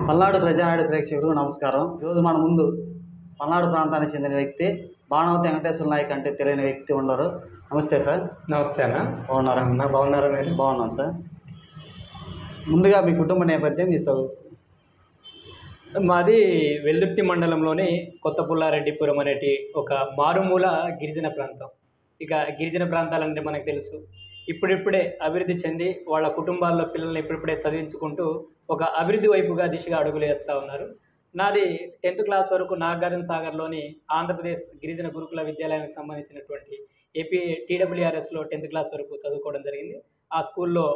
పల్నాడు ప్రజానాడు ప్రేక్షకులకు నమస్కారం. ఈరోజు మన ముందు పల్నాడు ప్రాంతానికి చెందిన వ్యక్తి బాణవతి వెంకటేశ్వర నాయక్ అంటే తెలియని వ్యక్తి ఉండరు. నమస్తే సార్. నమస్తే అన్న. బాగున్నారా? బాగున్నారా మీరు? బాగున్నాను సార్. ముందుగా మీ కుటుంబ నేపథ్యం, మీ చదువు? మాది వెల్దుర్తి మండలంలోని కొత్త పుల్లారెడ్డిపురం అనేటి ఒక మారుమూల గిరిజన ప్రాంతం. ఇక గిరిజన ప్రాంతాలంటే మనకు తెలుసు, ఇప్పుడిప్పుడే అభివృద్ధి చెంది వాళ్ళ కుటుంబాల్లో పిల్లల్ని ఇప్పుడిప్పుడే చదివించుకుంటూ ఒక అభివృద్ధి వైపుగా దిశగా అడుగులు వేస్తూ ఉన్నారు. నాది 10th క్లాస్ వరకు నాగార్జున సాగర్లోని ఆంధ్రప్రదేశ్ గిరిజన గురుకుల విద్యాలయానికి సంబంధించినటువంటి ఏపీ TWRSలో 10th క్లాస్ వరకు చదువుకోవడం జరిగింది. ఆ స్కూల్లో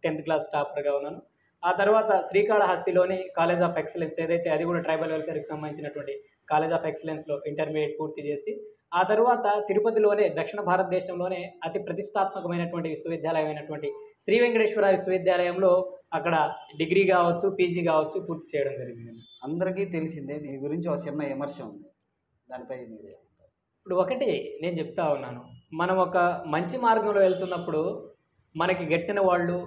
10th క్లాస్ టాపర్గా ఉన్నాను. ఆ తర్వాత శ్రీకాళహస్తిలోని కాలేజ్ ఆఫ్ ఎక్సలెన్స్ ఏదైతే, అది కూడా ట్రైబల్ వెల్ఫేర్కి సంబంధించినటువంటి కాలేజ్ ఆఫ్ ఎక్సలెన్స్లో ఇంటర్మీడియట్ పూర్తి చేసి, ఆ తర్వాత తిరుపతిలోనే దక్షిణ భారతదేశంలోనే అతి ప్రతిష్టాత్మకమైనటువంటి విశ్వవిద్యాలయం అయినటువంటి శ్రీ వెంకటేశ్వర విశ్వవిద్యాలయంలో అక్కడ డిగ్రీ కావచ్చు, పీజీ కావచ్చు పూర్తి చేయడం జరిగింది. అందరికీ తెలిసిందే, మీ గురించి ఒక చిన్న విమర్శ ఉంది, దానిపై మీరు? ఇప్పుడు ఒకటి నేను చెప్తా ఉన్నాను, మనం ఒక మంచి మార్గంలో వెళ్తున్నప్పుడు మనకి గట్టిన వాళ్ళు,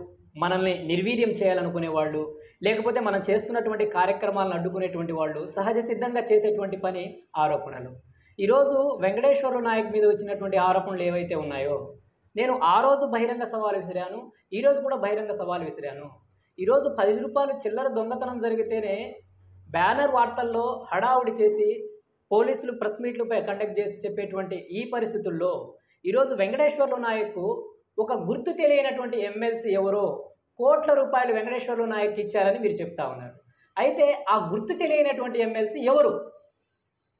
మనల్ని నిర్వీర్యం చేయాలనుకునే వాళ్ళు, లేకపోతే మనం చేస్తున్నటువంటి కార్యక్రమాలను అడ్డుకునేటువంటి వాళ్ళు సహజ సిద్ధంగా చేసేటువంటి పని ఆరోపణలు. ఈరోజు వెంకటేశ్వర నాయక్ మీద వచ్చినటువంటి ఆరోపణలు ఏవైతే ఉన్నాయో, నేను ఆ రోజు బహిరంగ సవాలు విసిరాను, ఈరోజు కూడా బహిరంగ సవాలు విసిరాను. ఈరోజు 10 రూపాయలు చిల్లర దొంగతనం జరిగితేనే బ్యానర్ వార్తల్లో హడావుడి చేసి పోలీసులు ప్రెస్ మీట్లు కండక్ట్ చేసి చెప్పేటువంటి ఈ పరిస్థితుల్లో ఈరోజు వెంకటేశ్వర నాయక్ ఒక గుర్తు తెలియనటువంటి ఎమ్మెల్సీ ఎవరో కోట్ల రూపాయలు వెంకటేశ్వర నాయక్ ఇచ్చారని మీరు చెప్తా ఉన్నారు. అయితే ఆ గుర్తు తెలియనటువంటి ఎమ్మెల్సీ ఎవరు?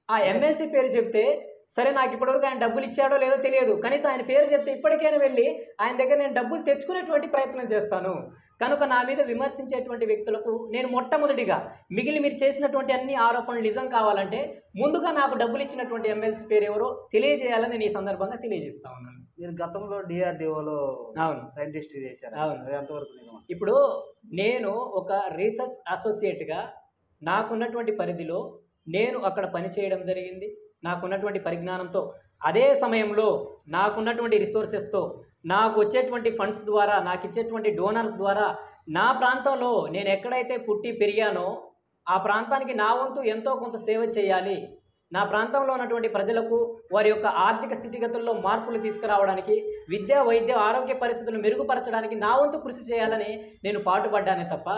ఆ ఎమ్మెల్సీ పేరు చెప్తే సరే, నాకు ఇప్పటివరకు ఆయన డబ్బులు ఇచ్చాడో లేదో తెలియదు, కనీసం ఆయన పేరు చెప్తే ఇప్పటికైనా వెళ్ళి ఆయన దగ్గర నేను డబ్బులు తెచ్చుకునేటువంటి ప్రయత్నం చేస్తాను. కనుక నా మీద విమర్శించేటువంటి వ్యక్తులకు నేను మొట్టమొదటిగా, మీరు చేసినటువంటి అన్ని ఆరోపణలు నిజం కావాలంటే ముందుగా నాకు డబ్బులు ఇచ్చినటువంటి ఎమ్మెల్సీ పేరు ఎవరో తెలియజేయాలని నేను ఈ సందర్భంగా తెలియజేస్తా ఉన్నాను. మీరు గతంలో DRDOలో అవును సైంటిస్ట్ చేశారు. అవును, అది ఎంతవరకు నిజం? ఇప్పుడు నేను ఒక రీసెర్చ్ అసోసియేట్గా నాకున్నటువంటి పరిధిలో నేను అక్కడ పనిచేయడం జరిగింది. నాకున్నటువంటి పరిజ్ఞానంతో, అదే సమయంలో నాకున్నటువంటి రిసోర్సెస్తో, నాకు వచ్చేటువంటి ఫండ్స్ ద్వారా, నాకు ఇచ్చేటువంటి డోనర్స్ ద్వారా నా ప్రాంతంలో నేను ఎక్కడైతే పుట్టి పెరిగానో ఆ ప్రాంతానికి నా వంతు ఎంతో కొంత సేవ చేయాలి. నా ప్రాంతంలో ఉన్నటువంటి ప్రజలకు వారి యొక్క ఆర్థిక స్థితిగతుల్లో మార్పులు తీసుకురావడానికి, విద్య, వైద్య, ఆరోగ్య పరిస్థితులను మెరుగుపరచడానికి నా వంతు కృషి చేయాలని నేను పాటుపడ్డానే తప్ప,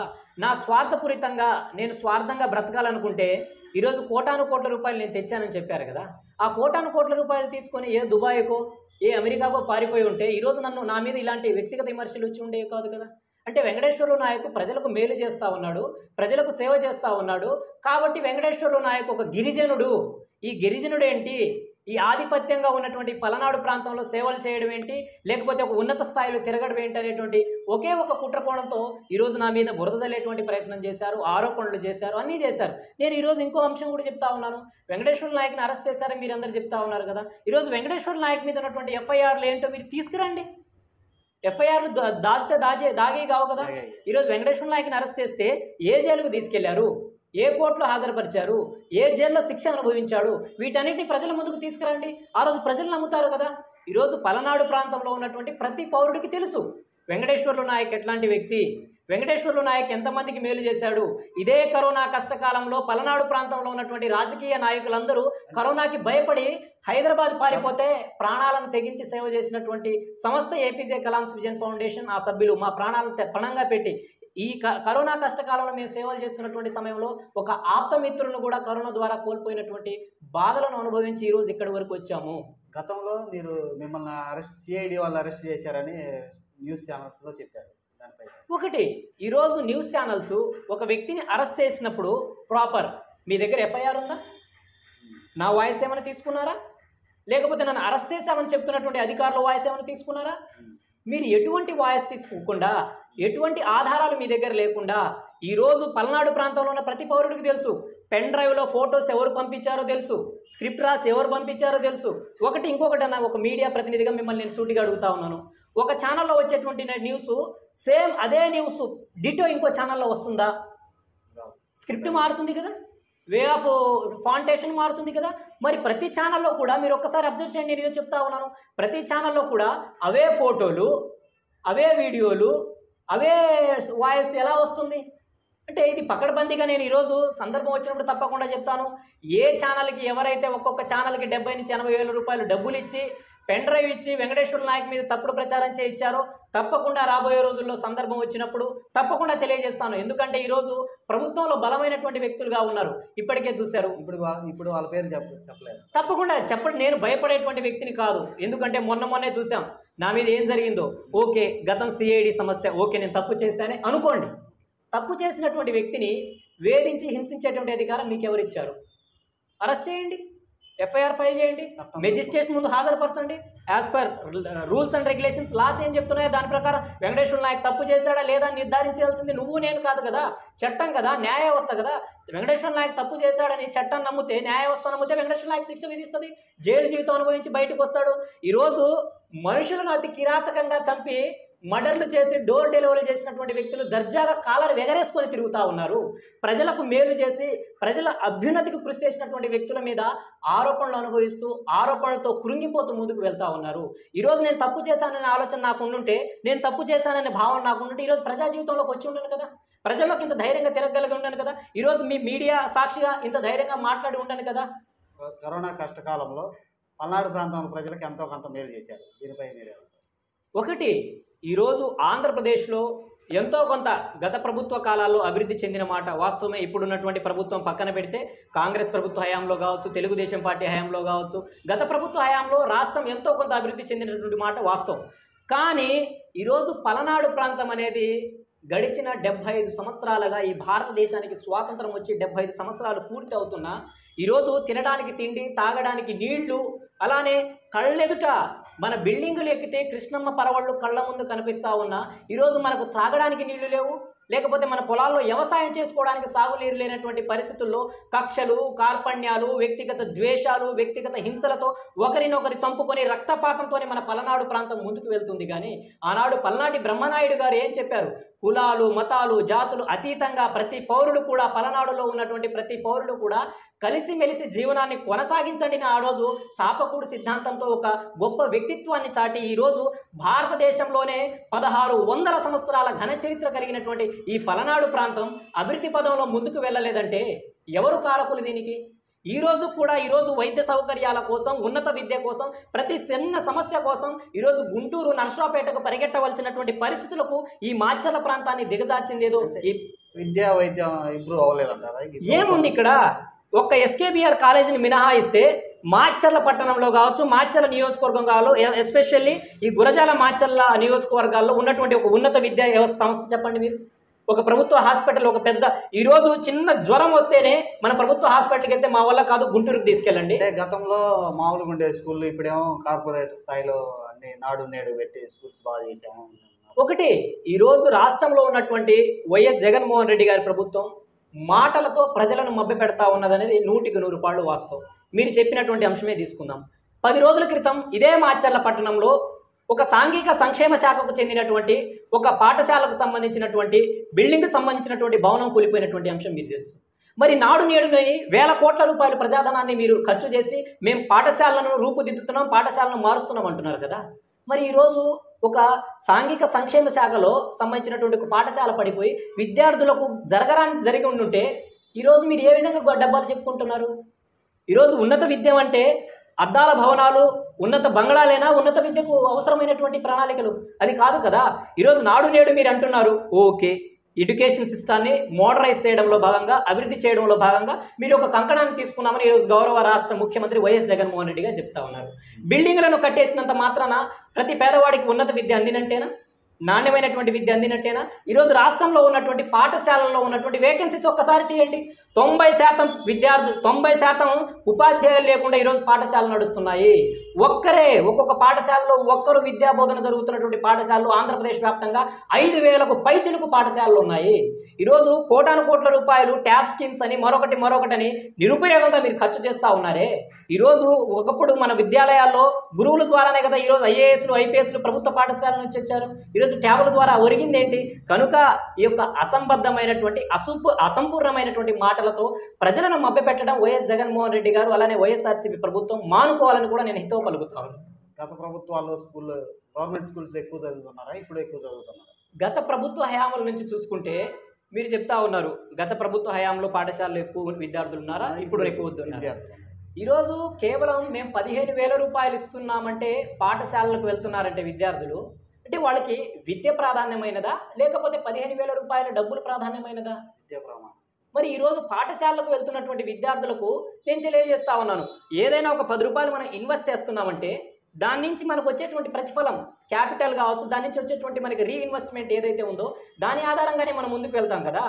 నా స్వార్థపూరితంగా నేను స్వార్థంగా బ్రతకాలనుకుంటే ఈరోజు కోటాను కోట్ల రూపాయలు నేను తెచ్చానని చెప్పారు కదా, ఆ కోటాను కోట్ల రూపాయలు తీసుకొని ఏ దుబాయ్కో ఏ అమెరికాకో పారిపోయి ఉంటే ఈరోజు నా మీద ఇలాంటి వ్యక్తిగత విమర్శలు వచ్చి ఉండేవి కాదు కదా. అంటే వెంకటేశ్వర నాయక్ ప్రజలకు మేలు చేస్తూ ఉన్నాడు, ప్రజలకు సేవ చేస్తూ ఉన్నాడు. కాబట్టి వెంకటేశ్వర నాయక్ ఒక గిరిజనుడు. ఈ గిరిజనుడు ఏంటి, ఈ ఆధిపత్యంగా ఉన్నటువంటి పలనాడు ప్రాంతంలో సేవలు చేయడం ఏంటి, లేకపోతే ఒక ఉన్నత స్థాయిలో తిరగడం ఏంటి అనేటువంటి ఒకే ఒక కుట్రకోణంతో ఈరోజు నా మీద బురద జల్లేటువంటి ప్రయత్నం చేశారు, ఆరోపణలు చేశారు, అన్నీ చేశారు. నేను ఈరోజు ఇంకో అంశం కూడా చెప్తా ఉన్నాను, వెంకటేశ్వర నాయక్ని అరెస్ట్ చేశారని మీరు అందరూ చెప్తా ఉన్నారు కదా. ఈరోజు వెంకటేశ్వర నాయక్ మీద ఉన్నటువంటి FIRలు ఏంటో మీరు తీసుకురండి. FIRలు దాస్తే దాగే కావు కదా. ఈరోజు వెంకటేశ్వర నాయక్ని అరెస్ట్ చేస్తే ఏ జైలుకు తీసుకెళ్లారు, ఏ కోర్టులో హాజరుపరిచారు, ఏ జైల్లో శిక్ష అనుభవించాడు, వీటన్నిటిని ప్రజల ముందుకు తీసుకురండి. ఆ రోజు ప్రజలు నమ్ముతారు కదా. ఈరోజు పలనాడు ప్రాంతంలో ఉన్నటువంటి ప్రతి పౌరుడికి తెలుసు వెంకటేశ్వర నాయక్ ఎట్లాంటి వ్యక్తి, వెంకటేశ్వర నాయక్ ఎంతమందికి మేలు చేశాడు. ఇదే కరోనా కష్టకాలంలో పలనాడు ప్రాంతంలో ఉన్నటువంటి రాజకీయ నాయకులందరూ కరోనాకి భయపడి హైదరాబాద్ పారిపోతే ప్రాణాలను తెగించి సేవ చేసినటువంటి సంస్థ APJ కలామ్స్ విజన్ ఫౌండేషన్. ఆ సభ్యులు మా ప్రాణాలను పణంగా పెట్టి ఈ కరోనా కష్టకాలంలో మేము సేవలు చేస్తున్నటువంటి సమయంలో ఒక ఆప్తమిత్రులను కూడా కరోనా ద్వారా కోల్పోయినటువంటి బాధలను అనుభవించి ఈరోజు ఇక్కడి వరకు వచ్చాము. గతంలో మీరు మిమ్మల్ని CID వాళ్ళు అరెస్ట్ చేశారని న్యూస్ ఛానల్స్లో చెప్పారు, దానిపై? ఒకటి, ఈరోజు న్యూస్ ఛానల్స్ ఒక వ్యక్తిని అరెస్ట్ చేసినప్పుడు ప్రాపర్ మీ దగ్గర FIR ఉందా? నా వాయిస్ ఏమైనా తీసుకున్నారా? లేకపోతే నన్ను అరెస్ట్ చేశామని చెప్తున్నటువంటి అధికారుల వాయిస్ ఏమైనా తీసుకున్నారా? మీరు ఎటువంటి వాయిస్ తీసుకోకుండా, ఎటువంటి ఆధారాలు మీ దగ్గర లేకుండా ఈరోజు పల్నాడు ప్రాంతంలో ఉన్న ప్రతి పౌరుడికి తెలుసు, పెన్ డ్రైవ్లో ఫొటోస్ ఎవరు పంపించారో తెలుసు, స్క్రిప్ట్ రాసి ఎవరు పంపించారో తెలుసు. ఇంకొకటి అన్న, ఒక మీడియా ప్రతినిధిగా మిమ్మల్ని నేను సూటిగా అడుగుతా ఉన్నాను, ఒక ఛానల్లో వచ్చేటువంటి న్యూస్ సేమ్ అదే న్యూస్ డిటో ఇంకో ఛానల్లో వస్తుందా? స్క్రిప్ట్ మారుతుంది కదా, వే ఆఫ్ ఫాంటేషన్ మారుతుంది కదా. మరి ప్రతి ఛానల్లో కూడా మీరు ఒక్కసారి అబ్జర్వ్ చేయండి, నేను చెప్తా ఉన్నాను, ప్రతి ఛానల్లో కూడా అవే ఫోటోలు, అవే వీడియోలు, అవే వాయిస్ ఎలా వస్తుంది? అంటే ఇది పకడ్బందీగా నేను ఈరోజు సందర్భం వచ్చినప్పుడు తప్పకుండా చెప్తాను. ఏ ఛానల్కి ఎవరైతే ఒక్కొక్క ఛానల్కి 70 నుంచి 80 వేల రూపాయలు డబ్బులు ఇచ్చి పెన్ డ్రైవ్ ఇచ్చి వెంకటేశ్వర నాయక్ మీద తప్పుడు ప్రచారం చేయించారో తప్పకుండా రాబోయే రోజుల్లో సందర్భం వచ్చినప్పుడు తప్పకుండా తెలియజేస్తాను. ఎందుకంటే ఈరోజు ప్రభుత్వంలో బలమైనటువంటి వ్యక్తులుగా ఉన్నారు, ఇప్పటికే చూశారు. ఇప్పుడు వాళ్ళ పేరు చెప్పలేదు. తప్పకుండా చెప్పండి, నేను భయపడేటువంటి వ్యక్తిని కాదు. ఎందుకంటే మొన్నే చూసాం నా మీద ఏం జరిగిందో. ఓకే, గతం సిఐడి సమస్య, ఓకే నేను తప్పు చేశానే అనుకోండి. తప్పు చేసినటువంటి వ్యక్తిని వేధించి హింసించేటువంటి అధికారం మీకు ఎవరిచ్చారు? అరెస్ట్ చేయండి, ఎఫ్ఐఆర్ ఫైల్ చేయండి, మెజిస్ట్రేట్ ముందు హాజరుపరచండి. As per rules and regulations laws ఏం చెప్తున్నాయో దాని ప్రకారం వెంకటేశ్వర నాయక్ తప్పు చేశాడా లేదా నిర్ధారించాల్సింది నువ్వు నేను కాదు కదా, చట్టం కదా, న్యాయ వ్యవస్థ కదా. వెంకటేశ్వర నాయక్ తప్పు చేశాడని చట్టం నమ్మితే, న్యాయ వ్యవస్థ నమ్మితే వెంకటేశ్వర నాయక్ శిక్ష విధిస్తుంది, జైలు జీవితం అనుభవించి బయటకు వస్తాడు. ఈరోజు మనుషులను అతి కిరాతకంగా చంపి మర్డర్లు చేసి డోర్ డెలివరీ చేసినటువంటి వ్యక్తులు దర్జాగా కాలర్ ఎగరేసుకొని తిరుగుతూ ఉన్నారు. ప్రజలకు మేలు చేసి ప్రజల అభ్యున్నతికి కృషి చేసినటువంటి వ్యక్తుల మీద ఆరోపణలు అనుభవిస్తూ ఆరోపణలతో కృంగిపోతూ ముందుకు వెళ్తూ ఉన్నారు. ఈరోజు నేను తప్పు చేశాననే ఆలోచన నాకు ఉండుంటే, నేను తప్పు చేశాననే భావన నాకు ఉండుంటే ఈరోజు ప్రజా జీవితంలోకి వచ్చి ఉండను కదా, ప్రజల్లోకి ఇంత ధైర్యంగా తిరగలిగి ఉండను కదా, ఈరోజు మీ మీడియా సాక్షిగా ఇంత ధైర్యంగా మాట్లాడి ఉండను కదా. కరోనా కష్టకాలంలో పల్నాడు ప్రాంతంలో ప్రజలకు ఎంతో కొంత మేలు చేశారు. దీనిపై మీరు ఒకటి, ఈరోజు ఆంధ్రప్రదేశ్లో ఎంతో కొంత గత ప్రభుత్వ కాలాల్లో అభివృద్ధి చెందిన మాట వాస్తవమే. ఇప్పుడున్నటువంటి ప్రభుత్వం పక్కన పెడితే కాంగ్రెస్ ప్రభుత్వ హయాంలో కావచ్చు, తెలుగుదేశం పార్టీ హయాంలో కావచ్చు, గత ప్రభుత్వ హయాంలో రాష్ట్రం ఎంతో కొంత అభివృద్ధి చెందినటువంటి మాట వాస్తవం. కానీ ఈరోజు పలనాడు ప్రాంతం అనేది గడిచిన 75 సంవత్సరాలుగా, ఈ భారతదేశానికి స్వాతంత్రం వచ్చి 75 సంవత్సరాలు పూర్తి అవుతున్నా ఈరోజు తినడానికి తిండి, తాగడానికి నీళ్లు, అలానే కళ్ళెదుట మన బిల్డింగులు ఎక్కితే కృష్ణమ్మ పరవళ్ళు కళ్ళ ముందు కనిపిస్తూ ఉన్నా ఈరోజు మనకు తాగడానికి నీళ్లు లేవు, లేకపోతే మన పొలాల్లో వ్యవసాయం చేసుకోవడానికి సాగునీరు లేనటువంటి పరిస్థితుల్లో కక్షలు, కార్పణ్యాలు, వ్యక్తిగత ద్వేషాలు, వ్యక్తిగత హింసలతో ఒకరినొకరి చంపుకొని రక్తపాతంతోనే మన పలనాడు ప్రాంతం ముందుకు వెళ్తుంది. కానీ ఆనాడు పల్నాటి బ్రహ్మనాయుడు గారు ఏం చెప్పారు? కులాలు, మతాలు, జాతులు అతీతంగా ప్రతి పౌరుడు కూడా, పలనాడులో ఉన్నటువంటి ప్రతి పౌరుడు కూడా కలిసిమెలిసి జీవనాన్ని కొనసాగించండి ఆ రోజు చాపకూడు సిద్ధాంతంతో ఒక గొప్ప వ్యక్తిత్వాన్ని చాటి ఈరోజు భారతదేశంలోనే 1600 సంవత్సరాల ఘన చరిత్ర కలిగినటువంటి ఈ పలనాడు ప్రాంతం అభివృద్ధి పదంలో ముందుకు వెళ్ళలేదంటే ఎవరు కారకులు దీనికి? ఈరోజు వైద్య సౌకర్యాల కోసం, ఉన్నత విద్య కోసం, ప్రతి చిన్న సమస్య కోసం ఈరోజు గుంటూరు, నర్సరావుపేటకు పరిగెట్టవలసినటువంటి పరిస్థితులకు ఈ మాచర్ల ప్రాంతాన్ని దిగజార్చింది ఏదో. ఈ విద్యా వైద్యం ఇంప్రూవ్ అవ్వలేదంటారా? ఏముంది ఇక్కడ? ఒక్క ఎస్కేబిఆర్ కాలేజీని మినహాయిస్తే మాచర్ల పట్టణంలో కావచ్చు, మాచర్ల నియోజకవర్గం కావాలి, ఎస్పెషల్లీ ఈ గురజాల మాచర్ల నియోజకవర్గాల్లో ఉన్నటువంటి ఒక ఉన్నత విద్యా వ్యవస్థ సంస్థ చెప్పండి మీరు. ఒక ప్రభుత్వ హాస్పిటల్, ఒక పెద్ద ఈరోజు చిన్న జ్వరం వస్తేనే మన ప్రభుత్వ హాస్పిటల్కి వెళ్తే మా వల్ల కాదు, గుంటూరుకి తీసుకెళ్ళండి. గతంలో మామూలుగా ఉండే స్కూళ్ళు ఇప్పుడేమో కార్పొరేట్ స్థాయిలో అన్ని నాడు నేడు పెట్టి స్కూల్స్ బాగా చేసాము. ఒకటి, ఈరోజు రాష్ట్రంలో ఉన్నటువంటి వైఎస్ జగన్మోహన్ రెడ్డి గారి ప్రభుత్వం మాటలతో ప్రజలను మభ్యపెడతా ఉన్నదనేది 100కి 100 పాళ్ళు వాస్తవం. మీరు చెప్పినటువంటి అంశమే తీసుకుందాం. 10 రోజుల క్రితం ఇదే మాచర్ల పట్టణంలో ఒక సాంఘిక సంక్షేమ శాఖకు చెందినటువంటి ఒక పాఠశాలకు సంబంధించినటువంటి బిల్డింగ్కి సంబంధించినటువంటి భవనం కూలిపోయినటువంటి అంశం మీకు తెలుసు. మరి నాడు నేడుని వేల కోట్ల రూపాయల ప్రజాధనాన్ని మీరు ఖర్చు చేసి మేము పాఠశాలను రూపుదిద్దుతున్నాం, పాఠశాలను మారుస్తున్నాం అంటున్నారు కదా. మరి ఈరోజు ఒక సాంఘిక సంక్షేమ శాఖలో సంబంధించినటువంటి ఒక పాఠశాల పడిపోయి విద్యార్థులకు జరిగి ఉండుంటే ఈరోజు మీరు ఏ విధంగా డబ్బాలు చెప్పుకుంటున్నారు? ఈరోజు ఉన్నత విద్య అంటే అద్దాల భవనాలు, ఉన్నత బంగ్లాలైనా ఉన్నత విద్యకు అవసరమైనటువంటి ప్రణాళికలు అది కాదు కదా. ఈరోజు నాడు నేడు మీరు అంటున్నారు, ఓకే, ఎడ్యుకేషన్ సిస్టాన్ని మోడరైజ్ చేయడంలో భాగంగా, అభివృద్ధి చేయడంలో భాగంగా మీరు ఒక కంకణాన్ని తీసుకున్నామని ఈరోజు గౌరవ రాష్ట్ర ముఖ్యమంత్రి వైఎస్ జగన్మోహన్ రెడ్డి గారు చెప్తా ఉన్నారు. బిల్డింగ్లను కట్టేసినంత మాత్రాన ప్రతి పేదవాడికి ఉన్నత విద్య అందినట్టేనా? నాణ్యమైనటువంటి విద్య అందినట్టేనా? ఈరోజు రాష్ట్రంలో ఉన్నటువంటి పాఠశాలల్లో ఉన్నటువంటి వేకెన్సీస్ ఒక్కసారి తీయండి. 90% విద్యార్థులు, 90% ఉపాధ్యాయులు లేకుండా ఈరోజు పాఠశాలలు నడుస్తున్నాయి. ఒక్కొక్క పాఠశాలలో ఒక్కరు విద్యా బోధన జరుగుతున్నటువంటి పాఠశాలలు ఆంధ్రప్రదేశ్ వ్యాప్తంగా 5,000కు పైచిలుకు పాఠశాలలు ఉన్నాయి. ఈరోజు కోటాను కోట్ల రూపాయలు ట్యాబ్ స్కీమ్స్ అని మరొకటని నిరుపయోగంగా మీరు ఖర్చు చేస్తూ ఉన్నారే. ఈరోజు ఒకప్పుడు మన విద్యాలయాల్లో గురువుల ద్వారానే కదా ఈరోజు ఐఏఎస్లు, ఐపీఎస్లు ప్రభుత్వ పాఠశాల నుంచి వచ్చారు. ఈరోజు ట్యాబుల ద్వారా ఒరిగింది ఏంటి? కనుక ఈ యొక్క అసంబద్ధమైనటువంటి అసంపూర్ణమైనటువంటి మాటలతో ప్రజలను మభ్యపెట్టడం వైఎస్ జగన్మోహన్ రెడ్డి గారు, అలానే వైఎస్ఆర్సీపీ ప్రభుత్వం మానుకోవాలని కూడా నేను హితవు పలుకుతాను. గత ప్రభుత్వాల్లో గవర్నమెంట్ స్కూల్స్ ఎక్కువ చదువుతున్నారా? ఇప్పుడు ఎక్కువ చదువుతున్నారా? గత ప్రభుత్వ హయాముల నుంచి చూసుకుంటే మీరు చెప్తా ఉన్నారు గత ప్రభుత్వ హయాంలో పాఠశాలలో ఎక్కువ విద్యార్థులు ఉన్నారా, ఇప్పుడు ఎక్కువ ఉన్నారా? ఈరోజు కేవలం మేము 15,000 రూపాయలు ఇస్తున్నామంటే పాఠశాలలకు వెళ్తున్నారంటే విద్యార్థులు, అంటే వాళ్ళకి విద్య ప్రాధాన్యమైనదా లేకపోతే 15,000 రూపాయల డబ్బులు ప్రాధాన్యమైనదా? విద్య ప్రమాణం. మరి ఈరోజు పాఠశాలకు వెళ్తున్నటువంటి విద్యార్థులకు నేను తెలియజేస్తా ఉన్నాను, ఏదైనా ఒక 10 రూపాయలు మనం ఇన్వెస్ట్ చేస్తున్నామంటే దాని నుంచి మనకు వచ్చేటువంటి ప్రతిఫలం క్యాపిటల్ కావచ్చు, దాని నుంచి వచ్చేటువంటి మనకి రీఇన్వెస్ట్మెంట్ ఏదైతే ఉందో దాని ఆధారంగానే మనం ముందుకు వెళ్తాం కదా.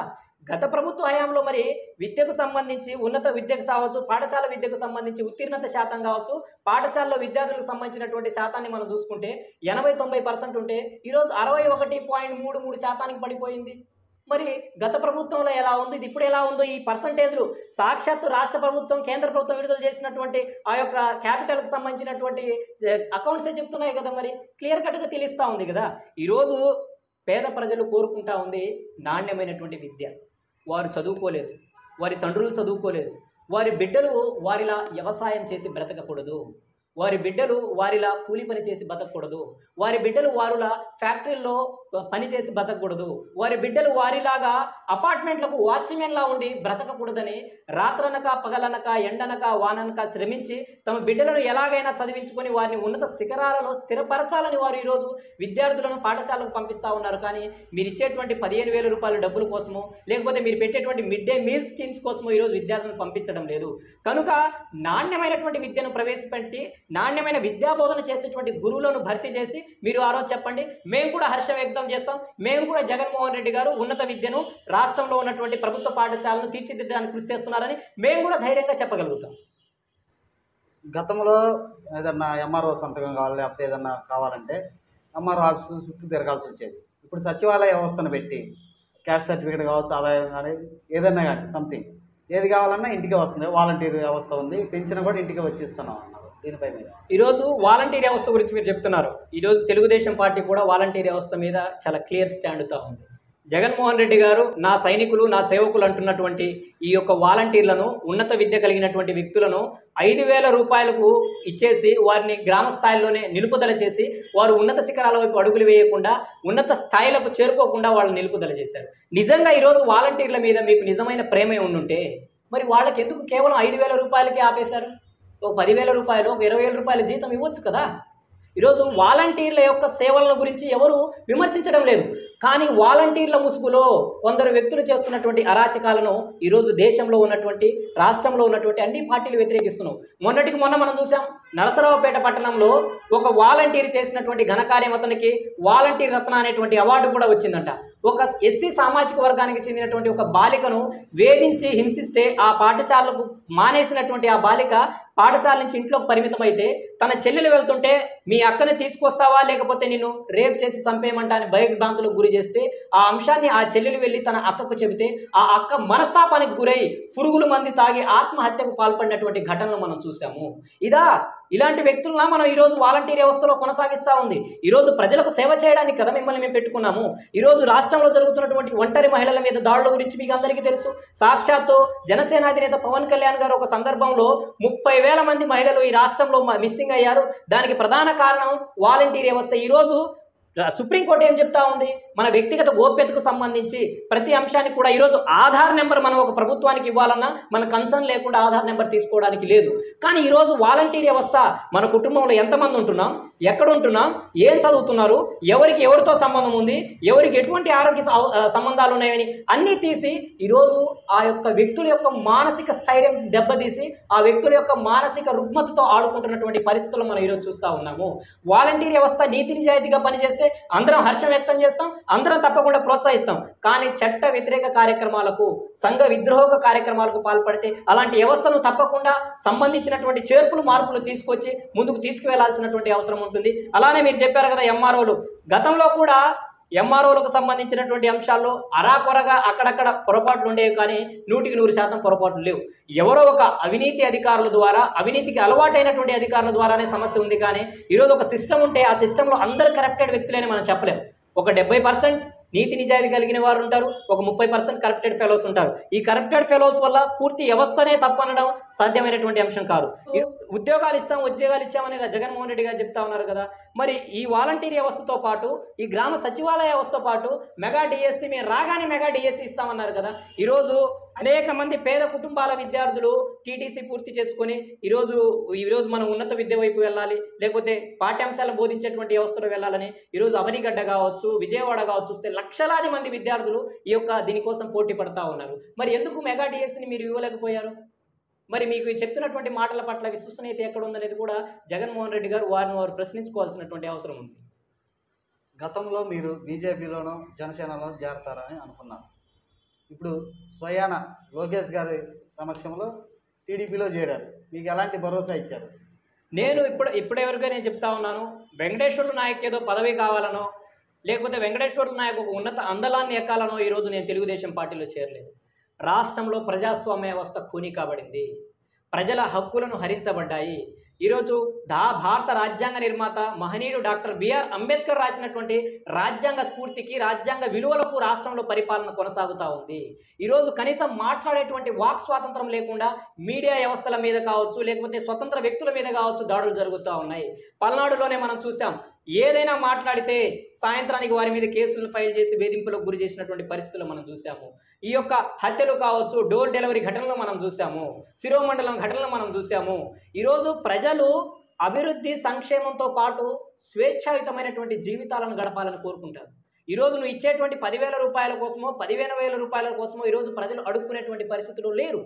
గత ప్రభుత్వ హయాంలో మరి విద్యకు సంబంధించి ఉన్నత విద్యకు కావచ్చు, పాఠశాల విద్యకు సంబంధించి ఉత్తీర్ణత శాతం కావచ్చు, పాఠశాలలో విద్యార్థులకు సంబంధించినటువంటి శాతాన్ని మనం చూసుకుంటే 80-90% ఉంటే ఈరోజు 61.33% పడిపోయింది. మరి గత ప్రభుత్వంలో ఎలా ఉంది, ఇది ఇప్పుడు ఎలా ఉందో ఈ పర్సంటేజ్లు సాక్షాత్తు రాష్ట్ర ప్రభుత్వం కేంద్ర ప్రభుత్వం విడుదల చేసినటువంటి ఆ యొక్క క్యాపిటల్కి సంబంధించినటువంటి అకౌంట్సే చెప్తున్నాయి కదా. మరి క్లియర్ కట్గా తెలుస్తూ ఉంది కదా. ఈరోజు పేద ప్రజలు కోరుకుంటా ఉంది నాణ్యమైనటువంటి విద్య. వారు చదువుకోలేదు, వారి తండ్రులు చదువుకోలేదు, వారి బిడ్డలు వారిలా వ్యవసాయం చేసి బ్రతకకూడదు, వారి బిడ్డలు వారిలా కూలి పని చేసి బతకూడదు, వారి బిడ్డలు వారిలా ఫ్యాక్టరీల్లో పని చేసి బతకూడదు, వారి బిడ్డలు వారిలాగా అపార్ట్మెంట్లకు వాచ్మెన్లా ఉండి బ్రతకకూడదని రాత్రనక పగలనక ఎండనక వాననక శ్రమించి తమ బిడ్డలను ఎలాగైనా చదివించుకొని వారిని ఉన్నత శిఖరాలలో స్థిరపరచాలని వారు ఈరోజు విద్యార్థులను పాఠశాలకు పంపిస్తూ ఉన్నారు. కానీ మీరు ఇచ్చేటువంటి 15,000 రూపాయల డబ్బుల కోసము లేకపోతే మీరు పెట్టేటువంటి మిడ్ డే మీల్ స్కీమ్స్ కోసము ఈరోజు విద్యార్థులను పంపించడం లేదు. కనుక నాణ్యమైనటువంటి విద్యను ప్రవేశపెట్టి నాణ్యమైన విద్యాబోధన చేసేటువంటి గురువులను భర్తీ చేసి మీరు ఆ రోజు చెప్పండి, మేము కూడా హర్షం వ్యక్తం చేస్తాం, మేము కూడా జగన్మోహన్ రెడ్డి గారు ఉన్నత విద్యను రాష్ట్రంలో ఉన్నటువంటి ప్రభుత్వ పాఠశాలను తీర్చిదిద్దడానికి కృషి చేస్తున్నారని మేము కూడా ధైర్యంగా చెప్పగలుగుతాం. గతంలో ఏదన్నా ఎంఆర్ఓ సంతకం కావాలి లేకపోతే ఏదన్నా కావాలంటే ఎంఆర్ఓ ఆఫీసు చుట్టూ తిరగాల్సి వచ్చేది. ఇప్పుడు సచివాలయ వ్యవస్థను పెట్టి క్యాస్ట్ సర్టిఫికేట్ కావచ్చు, ఆదాయం కానీ ఏదన్నా కానీ సంథింగ్ ఏది కావాలన్నా ఇంటికే వస్తుంది. వాలంటీర్ వ్యవస్థ ఉంది, పెన్షన్ కూడా ఇంటికే వచ్చిస్తున్నాం అన్నారు. దీనిపై మీద ఈరోజు వాలంటీర్ వ్యవస్థ గురించి మీరు చెప్తున్నారు. ఈరోజు తెలుగుదేశం పార్టీ కూడా వాలంటీర్ వ్యవస్థ మీద చాలా క్లియర్ స్టాండ్తో ఉంది. జగన్మోహన్ రెడ్డి గారు నా సైనికులు నా సేవకులు అంటున్నటువంటి ఈ యొక్క వాలంటీర్లను ఉన్నత విద్య కలిగినటువంటి వ్యక్తులను 5,000 రూపాయలకు ఇచ్చేసి వారిని గ్రామ స్థాయిలోనే నిలుపుదల చేసి వారు ఉన్నత శిఖరాల వైపు అడుగులు వేయకుండా ఉన్నత స్థాయిలకు చేరుకోకుండా వాళ్ళు నిలుపుదల చేశారు. నిజంగా ఈరోజు వాలంటీర్ల మీద మీకు నిజమైన ప్రేమే ఉండుంటే మరి వాళ్ళకి ఎందుకు కేవలం 5,000 రూపాయలకే ఆపేశారు? ఒక 10,000 రూపాయలు, ఒక 20,000 రూపాయల జీతం ఇవ్వచ్చు కదా. ఈరోజు వాలంటీర్ల యొక్క సేవల గురించి ఎవరు విమర్శించడం లేదు. కానీ వాలంటీర్ల ముసుగులో కొందరు వ్యక్తులు చేస్తున్నటువంటి అరాచకాలను ఈరోజు దేశంలో ఉన్నటువంటి రాష్ట్రంలో ఉన్నటువంటి అన్ని పార్టీలు వ్యతిరేకిస్తున్నాం. మొన్నటికి మొన్న మనం చూసాం, నరసరావుపేట పట్టణంలో ఒక వాలంటీర్ చేసినటువంటి ఘనకార్యం అతనికి వాలంటీర్ రత్న అనేటువంటి అవార్డు కూడా వచ్చిందంట. ఒక ఎస్సీ సామాజిక వర్గానికి చెందినటువంటి ఒక బాలికను వేధించి హింసిస్తే ఆ పాఠశాలకు మానేసినటువంటి ఆ బాలిక పాఠశాల నుంచి ఇంట్లోకి పరిమితం అయితే తన చెల్లెలు వెళ్తుంటే మీ అక్కని తీసుకొస్తావా లేకపోతే నిన్ను రేప్ చేసి చంపేయమంటా అని భయభ్రాంతులకు గురి చేస్తే ఆ అంశాన్ని ఆ చెల్లెలు వెళ్ళి తన అక్కకు చెబితే ఆ అక్క మనస్తాపానికి గురై పురుగుల మంది తాగి ఆత్మహత్యకు పాల్పడినటువంటి ఘటనలు మనం చూసాము. ఇలాంటి వ్యక్తులనా మనం ఈరోజు వాలంటీర్ వ్యవస్థలో కొనసాగిస్తూ ఉంది. ఈరోజు ప్రజలకు సేవ చేయడానికి కదా మిమ్మల్ని మేము పెట్టుకున్నాము. ఈరోజు రాష్ట్రంలో జరుగుతున్నటువంటి ఒంటరి మహిళల మీద దాడుల గురించి మీకు అందరికీ తెలుసు. సాక్షాత్తు జనసేన అధినేత పవన్ కళ్యాణ్ గారు ఒక సందర్భంలో 30,000 మంది మహిళలు ఈ రాష్ట్రంలో మిస్సింగ్ అయ్యారు. దానికి ప్రధాన కారణం వాలంటీర్ వ్యవస్థ. ఈరోజు సుప్రీంకోర్టు ఏం చెప్తా ఉంది, మన వ్యక్తిగత గోప్యతకు సంబంధించి ప్రతి అంశానికి కూడా ఈరోజు ఆధార్ నెంబర్ మనం ఒక ప్రభుత్వానికి ఇవ్వాలన్నా మన కన్సర్న్ లేకుండా ఆధార్ నెంబర్ తీసుకోవడానికి లేదు. కానీ ఈరోజు వాలంటీర్ వ్యవస్థ మన కుటుంబంలో ఎంతమంది ఉంటున్నాం, ఎక్కడ ఉంటున్నాం, ఏం చదువుతున్నారు, ఎవరికి ఎవరితో సంబంధం ఉంది, ఎవరికి ఎటువంటి ఆరోగ్య సంబంధాలు ఉన్నాయని అన్నీ తీసి ఈరోజు ఆ యొక్క వ్యక్తుల యొక్క మానసిక స్థైర్యం దెబ్బతీసి ఆ వ్యక్తుల యొక్క మానసిక రుగ్మతతో ఆడుకుంటున్నటువంటి పరిస్థితులు మనం ఈరోజు చూస్తూ ఉన్నాము. వాలంటీర్ వ్యవస్థ నీతి నిజాయితీగా పనిచేస్తే అందరం హర్షం వ్యక్తం చేస్తాం, అందరం తప్పకుండా ప్రోత్సహిస్తాం. కానీ చట్ట వ్యతిరేక కార్యక్రమాలకు, సంఘ విద్రోహక కార్యక్రమాలకు పాల్పడితే అలాంటి వ్యవస్థను తప్పకుండా సంబంధించినటువంటి చేర్పులు మార్పులు తీసుకొచ్చి ముందుకు తీసుకువెళ్లాల్సినటువంటి అవసరం ఉంటుంది. అలానే మీరు చెప్పారు కదా ఎంఆర్ఓలు, గతంలో కూడా ఎంఆర్ఓలకు సంబంధించినటువంటి అంశాల్లో అరాకొరగా అక్కడక్కడ పొరపాట్లు ఉండేవి, కానీ 100% పొరపాట్లు లేవు. ఎవరో ఒక అవినీతి అధికారుల ద్వారా, అవినీతికి అలవాటైనటువంటి అధికారుల ద్వారానే సమస్య ఉంది. కానీ ఈరోజు ఒక సిస్టమ్ ఉంటే ఆ సిస్టంలో అందరు కరప్టెడ్ వ్యక్తులని మనం చెప్పలేము. ఒక 70% నీతి నిజాయితీ కలిగిన వారు ఉంటారు, ఒక 30% కరప్టెడ్ ఫెలోస్ ఉంటారు. ఈ కరప్టెడ్ ఫెలోస్ వల్ల పూర్తి వ్యవస్థనే తప్పనడం సాధ్యమైనటువంటి అంశం కాదు. ఉద్యోగాలు ఇచ్చామని జగన్మోహన్ రెడ్డి గారు చెప్తా ఉన్నారు కదా. మరి ఈ వాలంటీర్ వ్యవస్థతో పాటు ఈ గ్రామ సచివాలయ వ్యవస్థతో పాటు మెగా డిఎస్సి, మేము రాగానే మెగా డిఎస్సి ఇస్తామన్నారు కదా. ఈరోజు అనేక మంది పేద కుటుంబాల విద్యార్థులు టీటీసీ పూర్తి చేసుకొని ఈరోజు మనం ఉన్నత విద్య వైపు వెళ్ళాలి, లేకపోతే పాఠ్యాంశాలు బోధించేటువంటి వ్యవస్థలో వెళ్ళాలని ఈరోజు అవనిగడ్డ కావచ్చు, విజయవాడ కావచ్చు వస్తే లక్షలాది మంది విద్యార్థులు దీనికోసం పోటీ పడతా ఉన్నారు. మరి ఎందుకు మెగా డిఎస్సిని మీరు ఇవ్వలేకపోయారు? మరి మీకు చెప్తున్నటువంటి మాటల పట్ల విశ్వసనీయత ఎక్కడ ఉందనేది కూడా జగన్మోహన్ రెడ్డి గారు వారు ప్రశ్నించుకోవాల్సినటువంటి అవసరం ఉంది. గతంలో మీరు బీజేపీలోనూ జనసేనలో చేరతారని అనుకున్నారు. ఇప్పుడు స్వయాన లోకేష్ గారి సమక్షంలో టీడీపీలో చేరారు. మీకు ఎలాంటి భరోసా ఇచ్చారు? నేను ఇప్పటివరకు నేను చెప్తా ఉన్నాను, వెంకటేశ్వర్లు నాయక్ ఏదో పదవి కావాలనో, లేకపోతే వెంకటేశ్వర్లు నాయక్ ఒక ఉన్నత అందలాన్ని ఎక్కాలనో ఈరోజు నేను తెలుగుదేశం పార్టీలో చేరలేదు. రాష్ట్రంలో ప్రజాస్వామ్య వ్యవస్థ ఖూనీ కాబడింది, ప్రజల హక్కులను హరించబడ్డాయి. ఈరోజు భారత రాజ్యాంగ నిర్మాత మహనీయుడు డాక్టర్ బిఆర్ అంబేద్కర్ రాసినటువంటి రాజ్యాంగ స్ఫూర్తికి, రాజ్యాంగ విలువలకు రాష్ట్రంలో పరిపాలన కొనసాగుతూ ఉంది. ఈరోజు కనీసం మాట్లాడేటువంటి వాక్ స్వాతంత్రం లేకుండా మీడియా వ్యవస్థల మీద కావచ్చు, లేకపోతే స్వతంత్ర వ్యక్తుల మీద కావచ్చు దాడులు జరుగుతూ ఉన్నాయి. పల్నాడులోనే మనం చూసాం, ఏదైనా మాట్లాడితే సాయంత్రానికి వారి మీద కేసులు ఫైల్ చేసి వేధింపులకు గురి చేసినటువంటి పరిస్థితులు మనం చూసాము. ఈ యొక్క హత్యలు కావచ్చు, డోర్ డెలివరీ ఘటనలు మనం చూసాము, శిరోమండలం ఘటనలు మనం చూసాము. ఈరోజు ప్రజలు అభివృద్ధి సంక్షేమంతో పాటు స్వేచ్ఛాయుతమైనటువంటి జీవితాలను గడపాలని కోరుకుంటారు. ఈరోజు నువ్వు ఇచ్చేటువంటి 10,000 రూపాయల కోసమో 15,000 రూపాయల కోసమో ఈరోజు ప్రజలు అడుక్కునేటువంటి పరిస్థితులు లేరు.